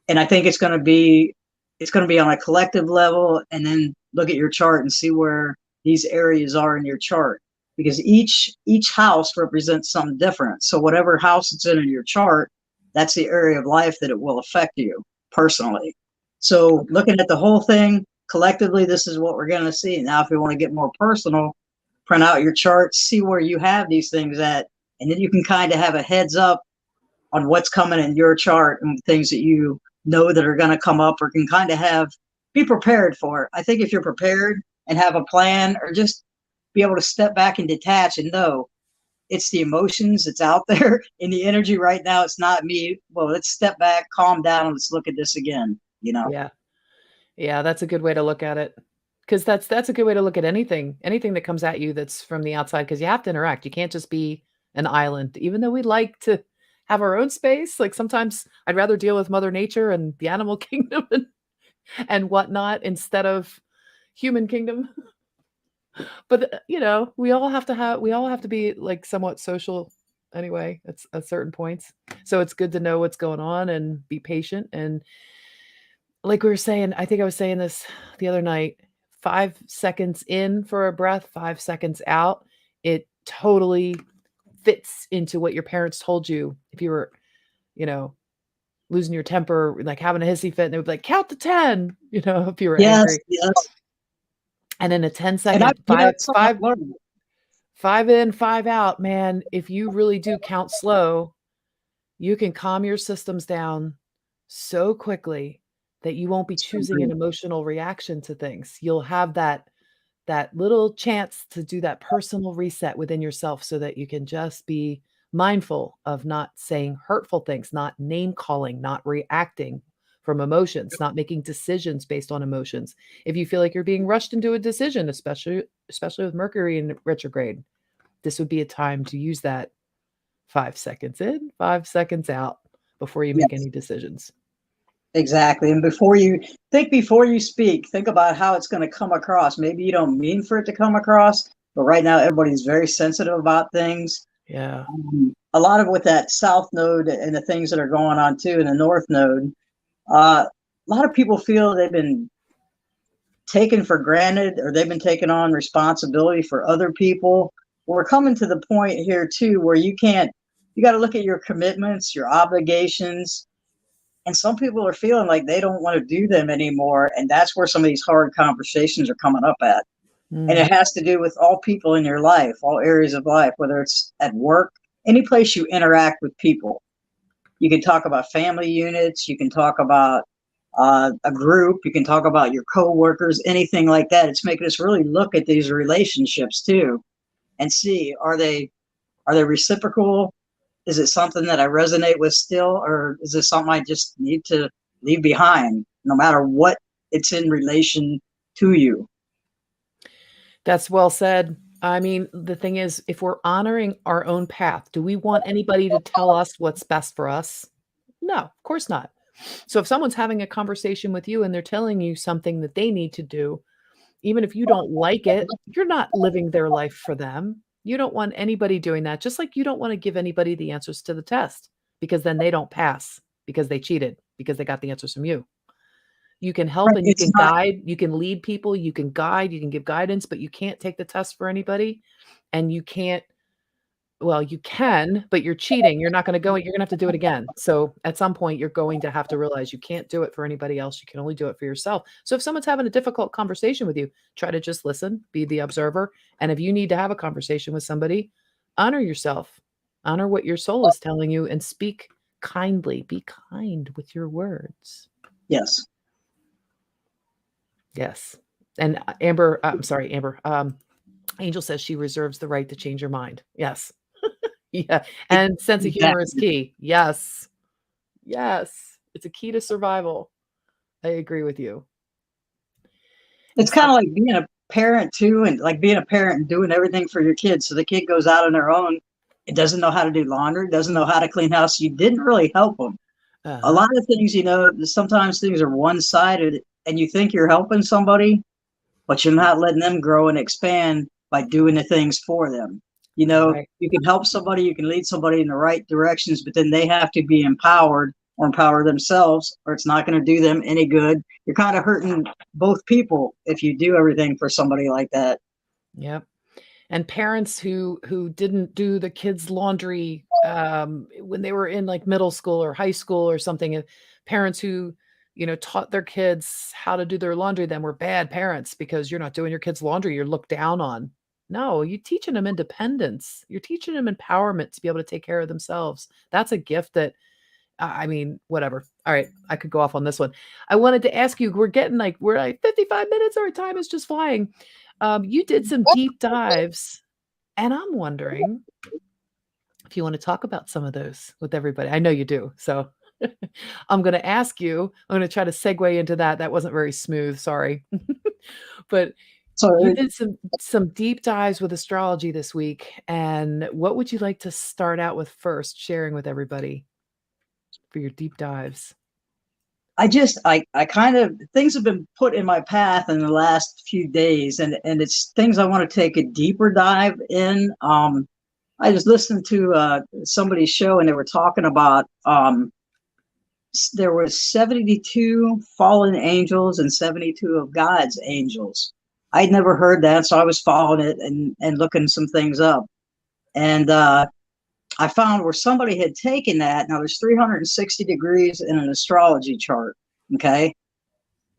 And I think it's going to be on a collective level, and then look at your chart and see where these areas are in your chart, because each house represents something different. So whatever house it's in your chart, that's the area of life that it will affect you personally. So looking at the whole thing collectively, this is what we're going to see. Now, if you want to get more personal, print out your chart, see where you have these things at, and then you can kind of have a heads up on what's coming in your chart and things that you know that are going to come up, or can kind of be prepared for it. I think if you're prepared and have a plan, or just be able to step back and detach and know it's the emotions, it's out there in the energy right now. It's not me. Well, let's step back, calm down, and let's look at this again, you know?
Yeah. Yeah, that's a good way to look at it. Because that's a good way to look at anything that comes at you that's from the outside. Because you have to interact. You can't just be an island, even though we'd like to have our own space. Like, sometimes I'd rather deal with Mother Nature and the animal kingdom and whatnot instead of human kingdom. But, we all have to be, like, somewhat social anyway at certain points. So it's good to know what's going on and be patient. And like we were saying, I think I was saying this the other night, 5 seconds in for a breath, 5 seconds out, it totally fits into what your parents told you if you were, you know, losing your temper, like having a hissy fit, and they would be like, "Count to 10," if you were
Yes,
angry.
yes.
And then a
And I,
10-second,
it's something I've learned.
5 in, 5 out, man, if you really do count slow, you can calm your systems down so quickly that you won't be choosing an emotional reaction to things. You'll have that little chance to do that personal reset within yourself so that you can just be mindful of not saying hurtful things, not name calling, not reacting from emotions, not making decisions based on emotions. If you feel like you're being rushed into a decision, especially with Mercury in retrograde, this would be a time to use that 5 seconds in, 5 seconds out before you make
Yes,
any decisions.
exactly. And before you speak, think about how it's going to come across. Maybe you don't mean for it to come across, but right now everybody's very sensitive about things.
Yeah.
A lot of with that south node and the things that are going on too in the north node, a lot of people feel they've been taken for granted, or they've been taking on responsibility for other people. We're coming to the point here too where you got to look at your commitments, your obligations, and some people are feeling like they don't want to do them anymore, and that's where some of these hard conversations are coming up at. And
Mm.
it has to do with all people in your life, all areas of life, whether it's at work, any place you interact with people. You can talk about family units, you can talk about a group, you can talk about your coworkers, anything like that. It's making us really look at these relationships too and see, are they reciprocal? Is it something that I resonate with still, or is this something I just need to leave behind, no matter what it's in relation to you?
That's well said. I mean, the thing is, if we're honoring our own path, do we want anybody to tell us what's best for us? No, of course not. So if someone's having a conversation with you and they're telling you something that they need to do, even if you don't like it, you're not living their life for them. You don't want anybody doing that, just like you don't want to give anybody the answers to the test because then they don't pass because they cheated, because they got the answers from you. You can help
Right.
and you
It's
can
not
guide, you can lead people, you can guide, you can give guidance, but you can't take the test for anybody. And you can't, well, you can, but you're cheating. You're gonna have to do it again. So at some point, you're going to have to realize you can't do it for anybody else. You can only do it for yourself. So if someone's having a difficult conversation with you, try to just listen, be the observer. And if you need to have a conversation with somebody, honor yourself, honor what your soul is telling you, and speak kindly. Be kind with your words.
yes.
Yes. And Amber, I'm sorry, Amber. Angel says she reserves the right to change her mind. Yes. Yeah. And sense of humor is
Exactly.
key. Yes. Yes. It's a key to survival. I agree with you. And
It's kind
stop.
of like being a parent too, and like being a parent and doing everything for your kids. So the kid goes out on their own. It doesn't know how to do laundry, doesn't know how to clean house. You didn't really help them. A
Uh-huh.
lot of things, sometimes things are one sided, and you think you're helping somebody, but you're not letting them grow and expand by doing the things for them.
Right.
You can help somebody, you can lead somebody in the right directions, but then they have to be empowered or empower themselves, or it's not going to do them any good. You're kind of hurting both people if you do everything for somebody like that.
Yep. And parents who didn't do the kids' laundry when they were in like middle school or high school or something. Parents who, taught their kids how to do their laundry then were bad parents because you're not doing your kids' laundry. You're looked down on. No, you're teaching them independence. You're teaching them empowerment to be able to take care of themselves. That's a gift that I mean, whatever. All right, I could go off on this one. I wanted to ask you, we're like 55 minutes, our time is just flying. You did some deep dives, and I'm wondering if you want to talk about some of those with everybody. I know you do. So I'm going to ask you, I'm going to try to segue into that. That wasn't very smooth, sorry. But
So
you did some deep dives with astrology this week, and what would you like to start out with first, sharing with everybody for your deep dives?
I kind of, things have been put in my path in the last few days, and it's things I want to take a deeper dive in. I just listened to somebody's show, and they were talking about there was 72 fallen angels and 72 of God's angels. I'd never heard that, so I was following it and looking some things up. And I found where somebody had taken that. Now there's 360 degrees in an astrology chart. Okay.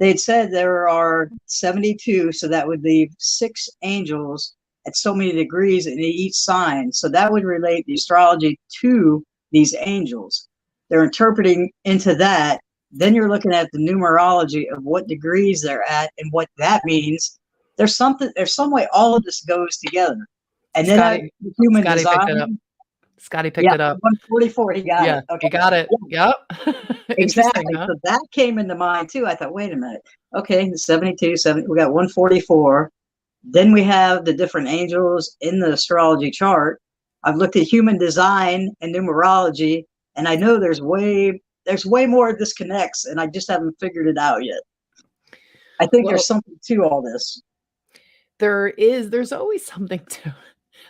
They'd said there are 72, so that would leave 6 angels at so many degrees in each sign. So that would relate the astrology to these angels. They're interpreting into that. Then you're looking at the numerology of what degrees they're at and what that means. There's some way all of this goes together. And then
Scotty,
the human
Scotty picked it up.
design.
Scotty picked
Yeah,
it up.
144, he got
Yeah,
it. Okay.
you got it.
Yeah,
Yep. Interesting,
exactly.
huh?
So that came into mind too. I thought, wait a minute. Okay, 72, 70, we got 144. Then we have the different angels in the astrology chart. I've looked at human design and numerology, and I know there's way more disconnects, and I just haven't figured it out yet. I think
Well,
there's something to all this.
there's always something to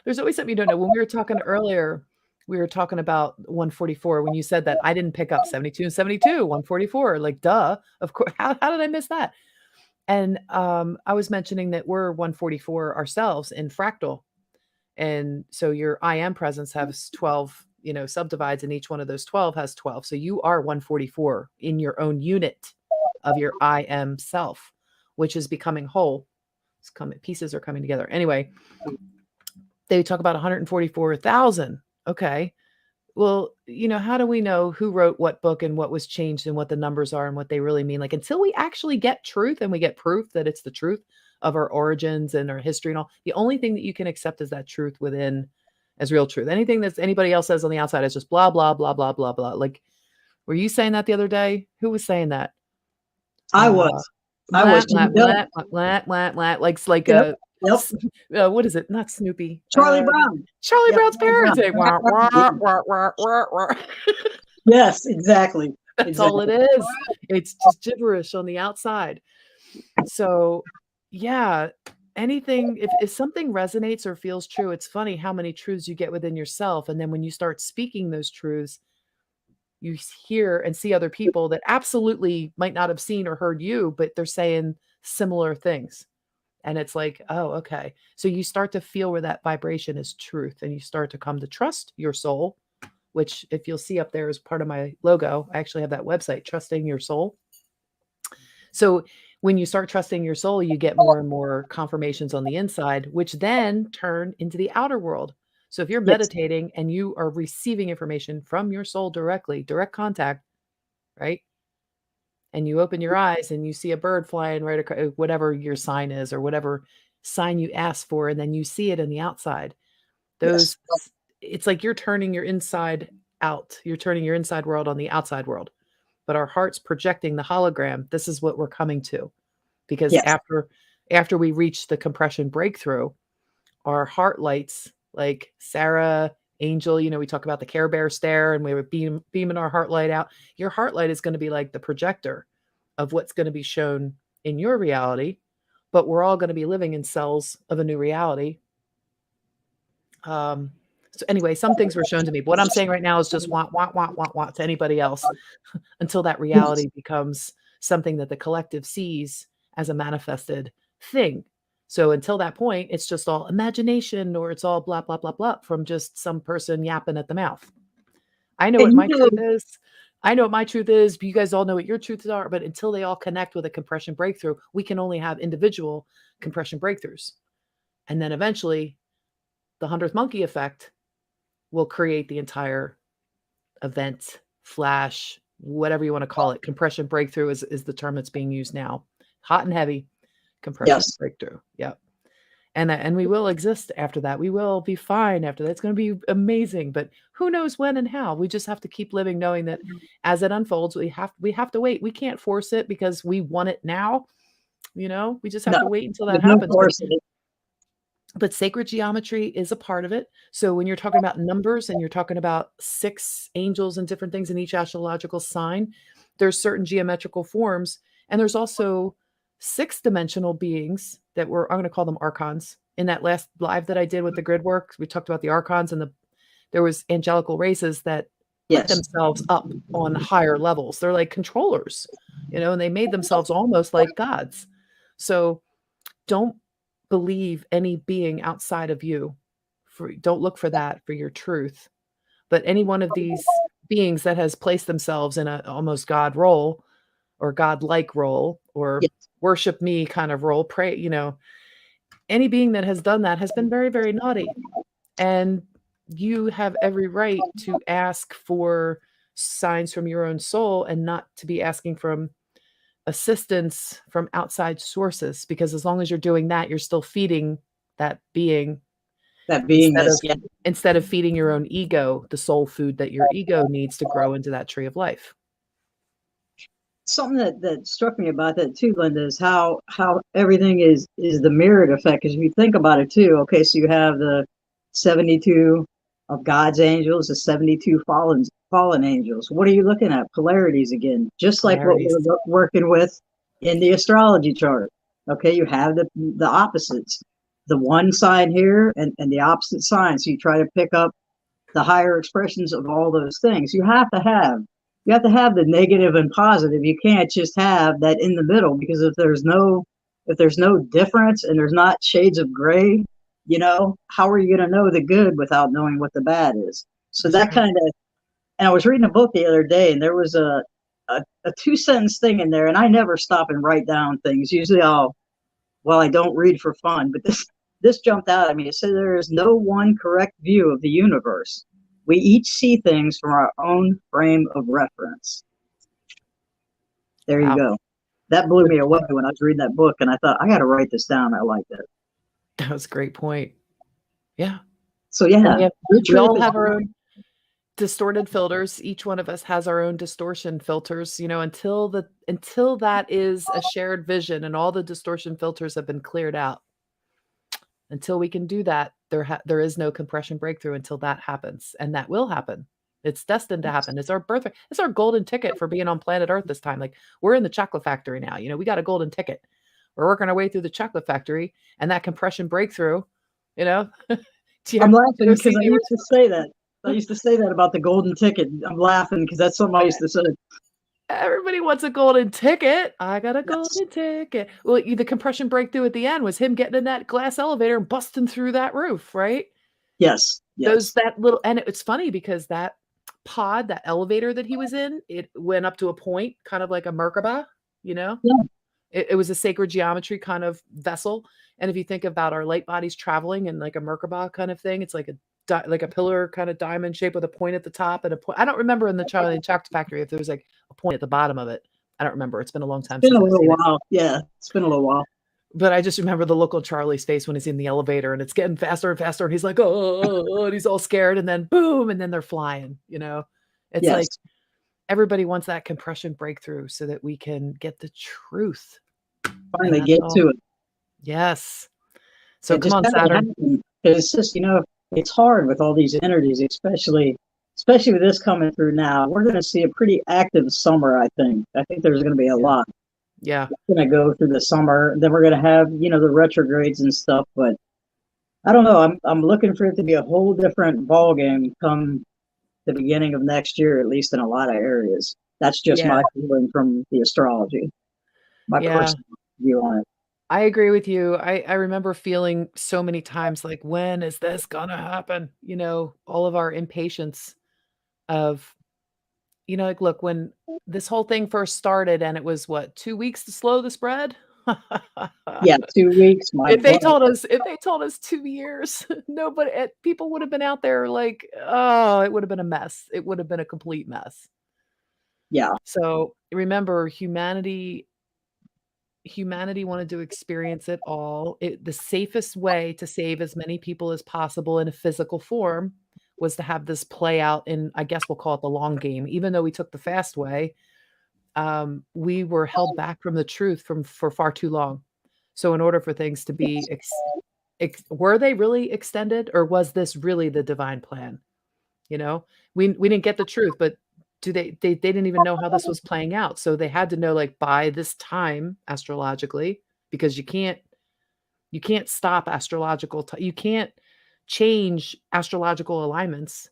there's always something you don't know. When we were talking earlier, we were talking about 144. When you said that, I didn't pick up 72 and 72, 144. Like, duh. Of course. How did I miss that? And I was mentioning that we're 144 ourselves in fractal. And so your I am presence has 12, subdivides, and each one of those 12 has 12. So you are 144 in your own unit of your I am self, which is becoming whole. Pieces are coming together. Anyway, they talk about 144,000. Okay. Well, how do we know who wrote what book and what was changed and what the numbers are and what they really mean? Like, until we actually get truth and we get proof that it's the truth of our origins and our history and all, the only thing that you can accept is that truth within as real truth. Anything that anybody else says on the outside is just blah, blah, blah, blah, blah, blah. Like, were you saying that the other day? Who was saying that?
I
Uh,
was. I
blah,
was.
blah, blah, blah, blah, blah, blah. Like
Yep. Yep.
what is it? Not Snoopy.
Charlie Brown.
Charlie
Yep.
Brown's parents. Wah, wah,
Yeah.
wah, wah, wah, wah.
Yes, exactly.
That's all it is. It's just gibberish on the outside. So, yeah, anything, if something resonates or feels true, it's funny how many truths you get within yourself. And then when you start speaking those truths, you hear and see other people that absolutely might not have seen or heard you, but they're saying similar things. And it's like, oh, okay. So you start to feel where that vibration is truth, and you start to come to trust your soul, which, if you'll see up there as part of my logo, I actually have that website, Trusting Your Soul. So when you start trusting your soul, you get more and more confirmations on the inside, which then turn into the outer world. So if you're
Yes.
meditating and you are receiving information from your soul directly, direct contact, right? And you open your eyes and you see a bird flying right across, whatever your sign is or whatever sign you ask for, and then you see it in the outside.
Yes.
It's like you're turning your inside out. You're turning your inside world on the outside world. But our heart's projecting the hologram. This is what we're coming to. Because
Yes.
after we reach the compression breakthrough, our heart lights, like Sarah, Angel, we talk about the Care Bear stare, and we were beaming our heart light out. Your heart light is going to be like the projector of what's going to be shown in your reality, but we're all going to be living in cells of a new reality. So anyway, some things were shown to me. But what I'm saying right now is just want to anybody else until that reality becomes something that the collective sees as a manifested thing. So until that point, it's just all imagination, or it's all blah, blah, blah, blah from just some person yapping at the mouth. I know what my truth is. I know what my truth is. You guys all know what your truths are. But until they all connect with a compression breakthrough, we can only have individual compression breakthroughs. And then eventually, the 100th monkey effect will create the entire event flash, whatever you want to call it. Compression breakthrough is the term that's being used now. Hot and heavy compression
Yes.
breakthrough. Yep. And we will exist after that. We will be fine after that. It's going to be amazing, but who knows when and how. We just have to keep living knowing that as it unfolds, we have to wait. We can't force it because we want it now. We just have
No,
to wait until that
there's no
happens.
force in it.
But sacred geometry is a part of it. So when you're talking about numbers and you're talking about 6 angels and different things in each astrological sign, there's certain geometrical forms, and there's also 6-dimensional beings that I'm going to call them archons. In that last live that I did with the grid work, we talked about the archons, and there was angelical races that put
Yes.
themselves up on higher levels. They're like controllers, and they made themselves almost like gods. So don't believe any being outside of you. Don't look for that for your truth. But any one of these beings that has placed themselves in a almost God role or God-like role or
Yes.
worship me kind of role, pray, any being that has done that has been very, very naughty. And you have every right to ask for signs from your own soul and not to be asking from assistance from outside sources, because as long as you're doing that, you're still feeding that being
That beingness.
instead of feeding your own ego, the soul food that your ego needs to grow into that tree of life.
Something that struck me about that too, Linda, is how everything is the mirrored effect. Because if you think about it too, okay, so you have the 72 of God's angels, the 72 fallen angels. What are you looking at? Polarities again, just like what we're working with in the astrology chart. Okay, you have the opposites, the one sign here and the opposite sign. So you try to pick up the higher expressions of all those things. You have to have the negative and positive. You can't just have that in the middle, because if there's no difference and there's not shades of gray, how are you going to know the good without knowing what the bad is? So that kind of, and I was reading a book the other day, and there was a 2-sentence thing in there, and I never stop and write down things. Usually I don't read for fun, but this jumped out at me. It said there is no one correct view of the universe. We each see things from our own frame of reference. There you go. That blew me away when I was reading that book, and I thought, I got to write this down. I like that.
That was a great point. Yeah.
So yeah,
we all have our own distorted filters. Each one of us has our own distortion filters, until that is a shared vision and all the distortion filters have been cleared out. Until we can do that, there is no compression breakthrough until that happens, and that will happen. It's destined to happen. It's our birthright. It's our golden ticket for being on planet Earth this time. Like, we're in the chocolate factory now. We got a golden ticket. We're working our way through the chocolate factory, and that compression breakthrough, I'm
laughing because I used to say that. I used to say that about the golden ticket. I'm laughing because that's something I used to say.
Everybody wants a golden ticket. I got a golden ticket. Well, the compression breakthrough at the end was him getting in that glass elevator and busting through that roof, right?
Yes.
And it's funny because that pod, that elevator that he was in, it went up to a point, kind of like a Merkaba,
Yeah.
It was a sacred geometry kind of vessel. And if you think about our light bodies traveling in like a Merkaba kind of thing, it's like a pillar kind of diamond shape with a point at the top and a point. I don't remember in the Charlie and Chocolate Factory if there was like a point at the bottom of it. I don't remember. It's been a long time.
It's been a little while. Yeah, it's been a little while.
But I just remember the look on Charlie's face when he's in the elevator and it's getting faster and faster and he's like, oh, and he's all scared, and then boom, and then they're flying. It's like everybody wants that compression breakthrough so that we can get the truth.
Finally get to it.
Yes. So come on, Saturn.
It's just, it's hard with all these energies, especially with this coming through now. We're going to see a pretty active summer, I think. I think there's going to be a lot.
Yeah.
We're going to go through the summer. Then we're going to have, the retrogrades and stuff. But I don't know. I'm looking for it to be a whole different ballgame come the beginning of next year, at least in a lot of areas. That's just my feeling from the astrology. My personal view on it.
I agree with you. I remember feeling so many times like, when is this gonna happen? All of our impatience of, like, look, when this whole thing first started and it was 2 weeks to slow the spread?
Yeah, 2 weeks.
If they told us 2 years, people would have been out there like, oh, it would have been a mess. It would have been a complete mess.
Yeah.
So remember, humanity wanted to experience it all. The safest way to save as many people as possible in a physical form was to have this play out in, I guess we'll call it the long game. Even though we took the fast way, we were held back from the truth for far too long. So in order for things to be were they really extended, or was this really the divine plan? You know, we didn't get the truth, but they didn't even know how this was playing out. So they had to know, like, by this time astrologically, because you can't stop astrological you can't change astrological alignments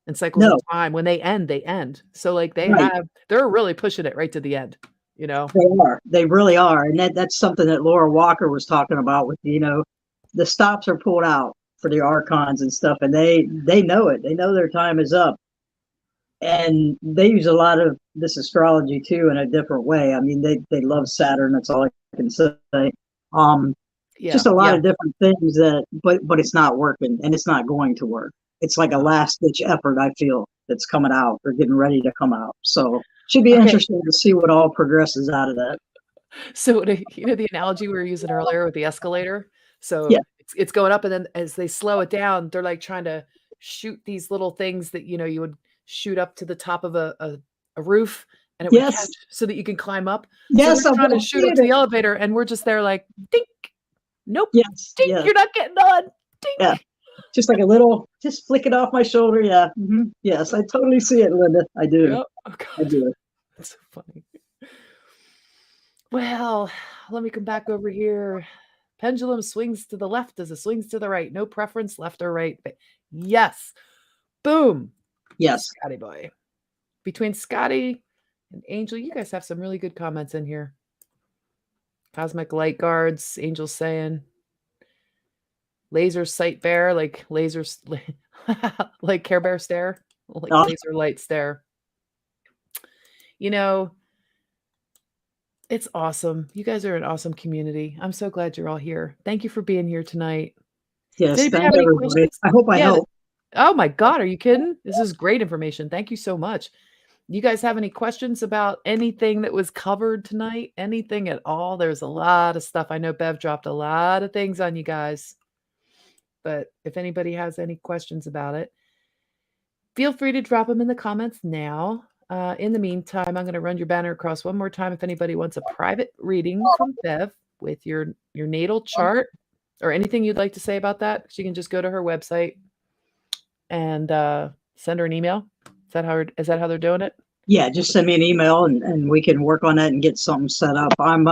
and cycles of
No,
time. When they end, they end. So, like,
right.
they're really pushing it right to the end, you know?
They are. They really are. And that's something that Laura Walker was talking about with, the stops are pulled out for the archons and stuff, and they know it. They know their time is up. And they use a lot of this astrology too in a different way. I mean, they love Saturn, that's all I can say. Um
Yeah,
just a lot
yeah.
of different things that but it's not working and it's not going to work. It's like a last ditch effort, I feel, that's coming out or getting ready to come out. So should be
Okay.
interesting to see what all progresses out of that.
So, the analogy we were using earlier with the escalator?
Yeah.
So, it's going up, and then as they slow it down, they're, like, trying to shoot these little things that, you would shoot up to the top of a roof, and it would catch
Yes.
so that you can climb up. So they're
Yes, I've
trying to
been
shoot up
seeing
to the
it.
elevator, and we're just there like, "Dink. Nope.
Yes,
Dink.
yes,
You're not getting on.
yeah.
Dink."
Just like a little, just flick it off my shoulder. Yeah. Yes, I totally see it, Linda. I do.
Yep. Oh
I
god.
do.
That's so funny. Well, let me come back over here. Pendulum swings to the left as it swings to the right. No preference, left or right. But yes. Boom.
Yes.
Scotty boy. Between Scotty and Angel, you guys have some really good comments in here. Cosmic light guards, Angel saying laser sight bear, like lasers, like Care Bear stare, like
Oh,
laser light stare. You know, it's awesome. You guys are an awesome community. I'm so glad you're all here. Thank you for being here tonight. Does
yes.
anybody
Thank
have any
everybody.
questions?
I hope I
Yeah.
help.
Oh my God, are you kidding? This is great information. Thank you so much. You guys have any questions about anything that was covered tonight? Anything at all? There's a lot of stuff. I know Bev dropped a lot of things on you guys. But if anybody has any questions about it, feel free to drop them in the comments now. In the meantime, I'm going to run your banner across one more time. If anybody wants a private reading from Bev with your natal chart or anything you'd like to say about that, she can just go to her website and send her an email. Is that how they're doing it?
Yeah, just send me an email and we can work on that and get something set up. I'm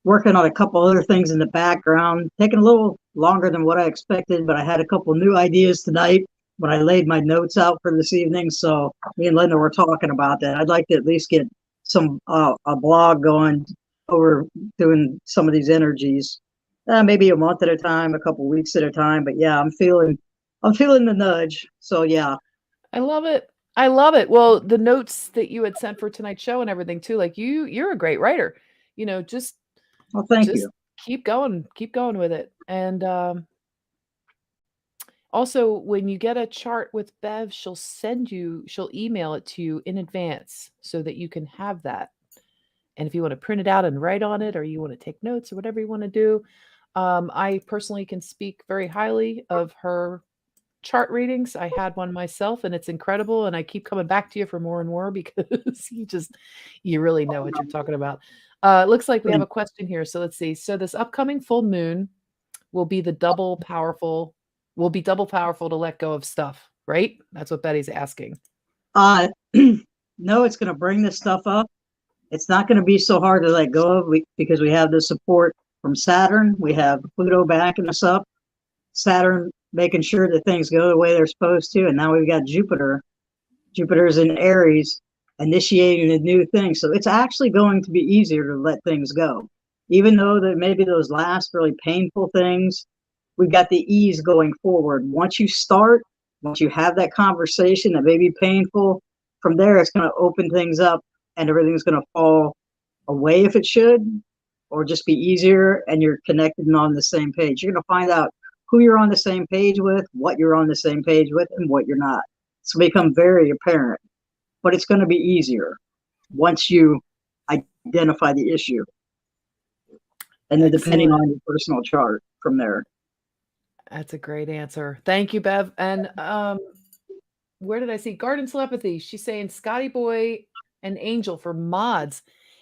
working on a couple other things in the background, taking a little longer than what I expected, but I had a couple new ideas tonight when I laid my notes out for this evening. So me and Linda were talking about that. I'd like to at least get some a blog going over doing some of these energies, maybe a month at a time, a couple weeks at a time. But yeah, I'm feeling the nudge. So yeah.
I love it. I love it. Well, the notes that you had sent for tonight's show and everything too, like you're a great writer. Just
Well, thank you.
keep going with it. And also, when you get a chart with Bev, she'll email it to you in advance so that you can have that. And if you want to print it out and write on it, or you want to take notes or whatever you want to do, I personally can speak very highly of her chart readings. I had one myself and it's incredible. And I keep coming back to you for more and more because you really know what you're talking about. It looks like we have a question here. So let's see. So this upcoming full moon will be double powerful to let go of stuff, right? That's what Betty's asking.
No, it's going to bring this stuff up. It's not going to be so hard to let go of because we have the support from Saturn. We have Pluto backing us up. Saturn making sure that things go the way they're supposed to. And now we've got Jupiter. Jupiter's in Aries, initiating a new thing. So it's actually going to be easier to let things go. Even though that maybe those last really painful things, we've got the ease going forward. Once you have that conversation that may be painful, from there it's going to open things up and everything's going to fall away if it should, or just be easier and you're connected and on the same page. You're going to find out who you're on the same page with, what you're on the same page with, and what you're not. It's become very apparent, but it's going to be easier. once you identify the issue. And then depending on your personal chart from there.
That's a great answer. Thank you, Bev. And where did I see Garden Telepathy? She's saying Scotty Boy and Angel for mods.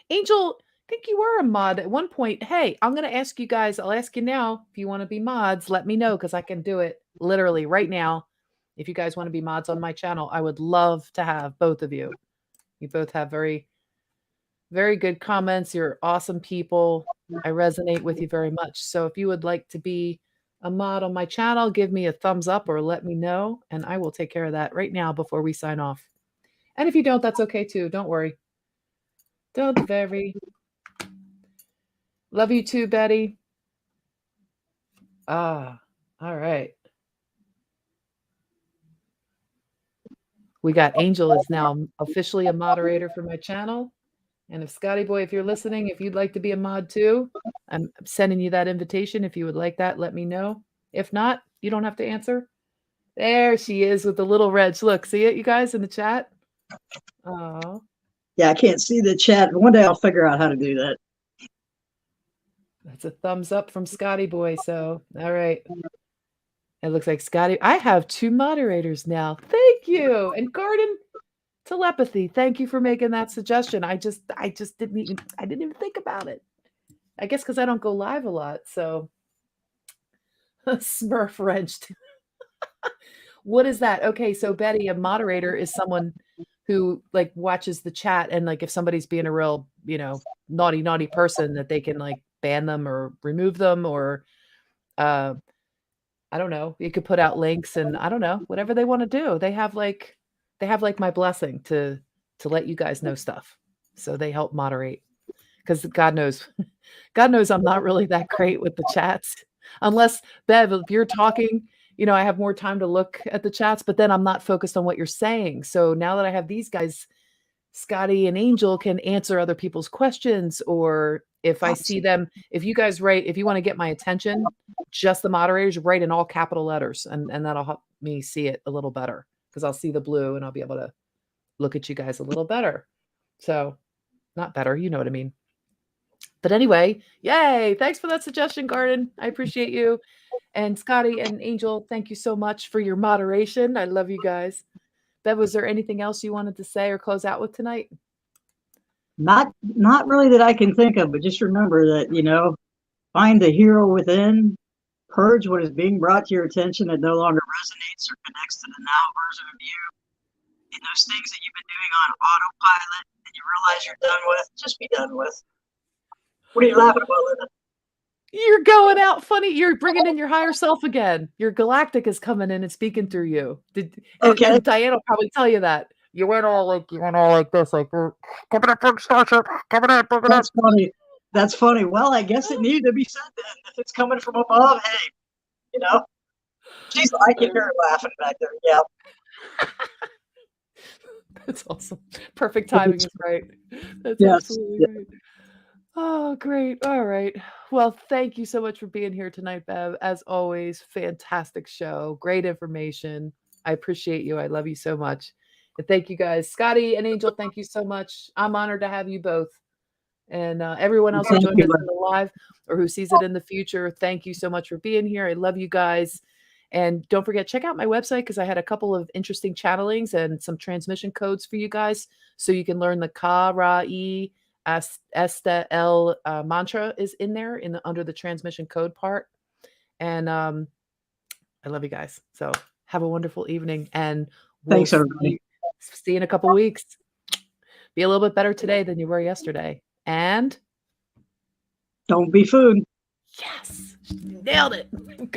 Angel, I think you were a mod at one point. Hey, I'm going to ask you guys, I'll ask you now if you want to be mods, let me know because I can do it literally right now. If you guys want to be mods on my channel, I would love to have both of you. You both have very, very good comments. You're awesome people. I resonate with you very much. So if you would like to be a mod on my channel, give me a thumbs up or let me know, and I will take care of that right now before we sign off. And if you don't, that's okay too. Don't worry. Don't worry. Love you too, Betty. All right. We got Angel is now officially a moderator for my channel. And if Scotty Boy, if you're listening, if you'd like to be a mod too, I'm sending you that invitation. If you would like that, let me know. If not, you don't have to answer. There she is with the little reds. Look, see it, you guys, in the chat? Oh.
Yeah, I can't see the chat. One day I'll figure out how to do that.
That's a thumbs up from Scotty Boy. So, all right. It looks like Scotty. I have 2 moderators now. Thank you. And Garden Telepathy. Thank you for making that suggestion. I just didn't even think about it. I guess because I don't go live a lot. So Smurf wrenched. What is that? Okay, so Betty, a moderator is someone who like watches the chat and like if somebody's being a real, naughty person that they can like ban them or remove them or I don't know. You could put out links and I don't know, whatever they want to do. They have like my blessing to let you guys know stuff. So they help moderate. Because God knows I'm not really that great with the chats. Unless, Bev, if you're talking, I have more time to look at the chats, but then I'm not focused on what you're saying. So now that I have these guys, Scotty and Angel can answer other people's questions, or if I see them, if you guys write, if you want to get my attention, just the moderators write in all capital letters, and that'll help me see it a little better because I'll see the blue and I'll be able to look at you guys a little better. So not better, you know what I mean. But anyway, yay. Thanks for that suggestion, Garden. I appreciate you. And Scotty and Angel, thank you so much for your moderation. I love you guys. Bev, was there anything else you wanted to say or close out with tonight?
Not really that I can think of, but just remember that, find the hero within, purge what is being brought to your attention that no longer resonates or connects to the now version of you. And those things that you've been doing on autopilot that you realize you're done with, just be done with. What are you laughing about, Linda?
You're going out funny. You're bringing in your higher self again. Your galactic is coming in and speaking through you. And Diane will probably tell you that. You went all like this, like coming up from Starship, coming up.
That's funny. That's funny. Well, I guess it needed to be said then. If it's coming from above, hey, Jeez, I can hear her laughing back there. Yeah.
That's awesome. Perfect timing is right. That's absolutely right. Oh, great. All right. Well, thank you so much for being here tonight, Bev. As always, fantastic show. Great information. I appreciate you. I love you so much. And thank you guys. Scotty and Angel, thank you so much. I'm honored to have you both. And everyone else who joined us in the live or who sees it in the future, thank you so much for being here. I love you guys. And don't forget, check out my website because I had a couple of interesting channelings and some transmission codes for you guys so you can learn the Ka, Ra, E, Esta, El mantra is in there under the transmission code part. And I love you guys. So have a wonderful evening. And
thanks, everybody.
See you in a couple weeks. Be a little bit better today than you were yesterday. And
don't be food.
Yes, nailed it. Good.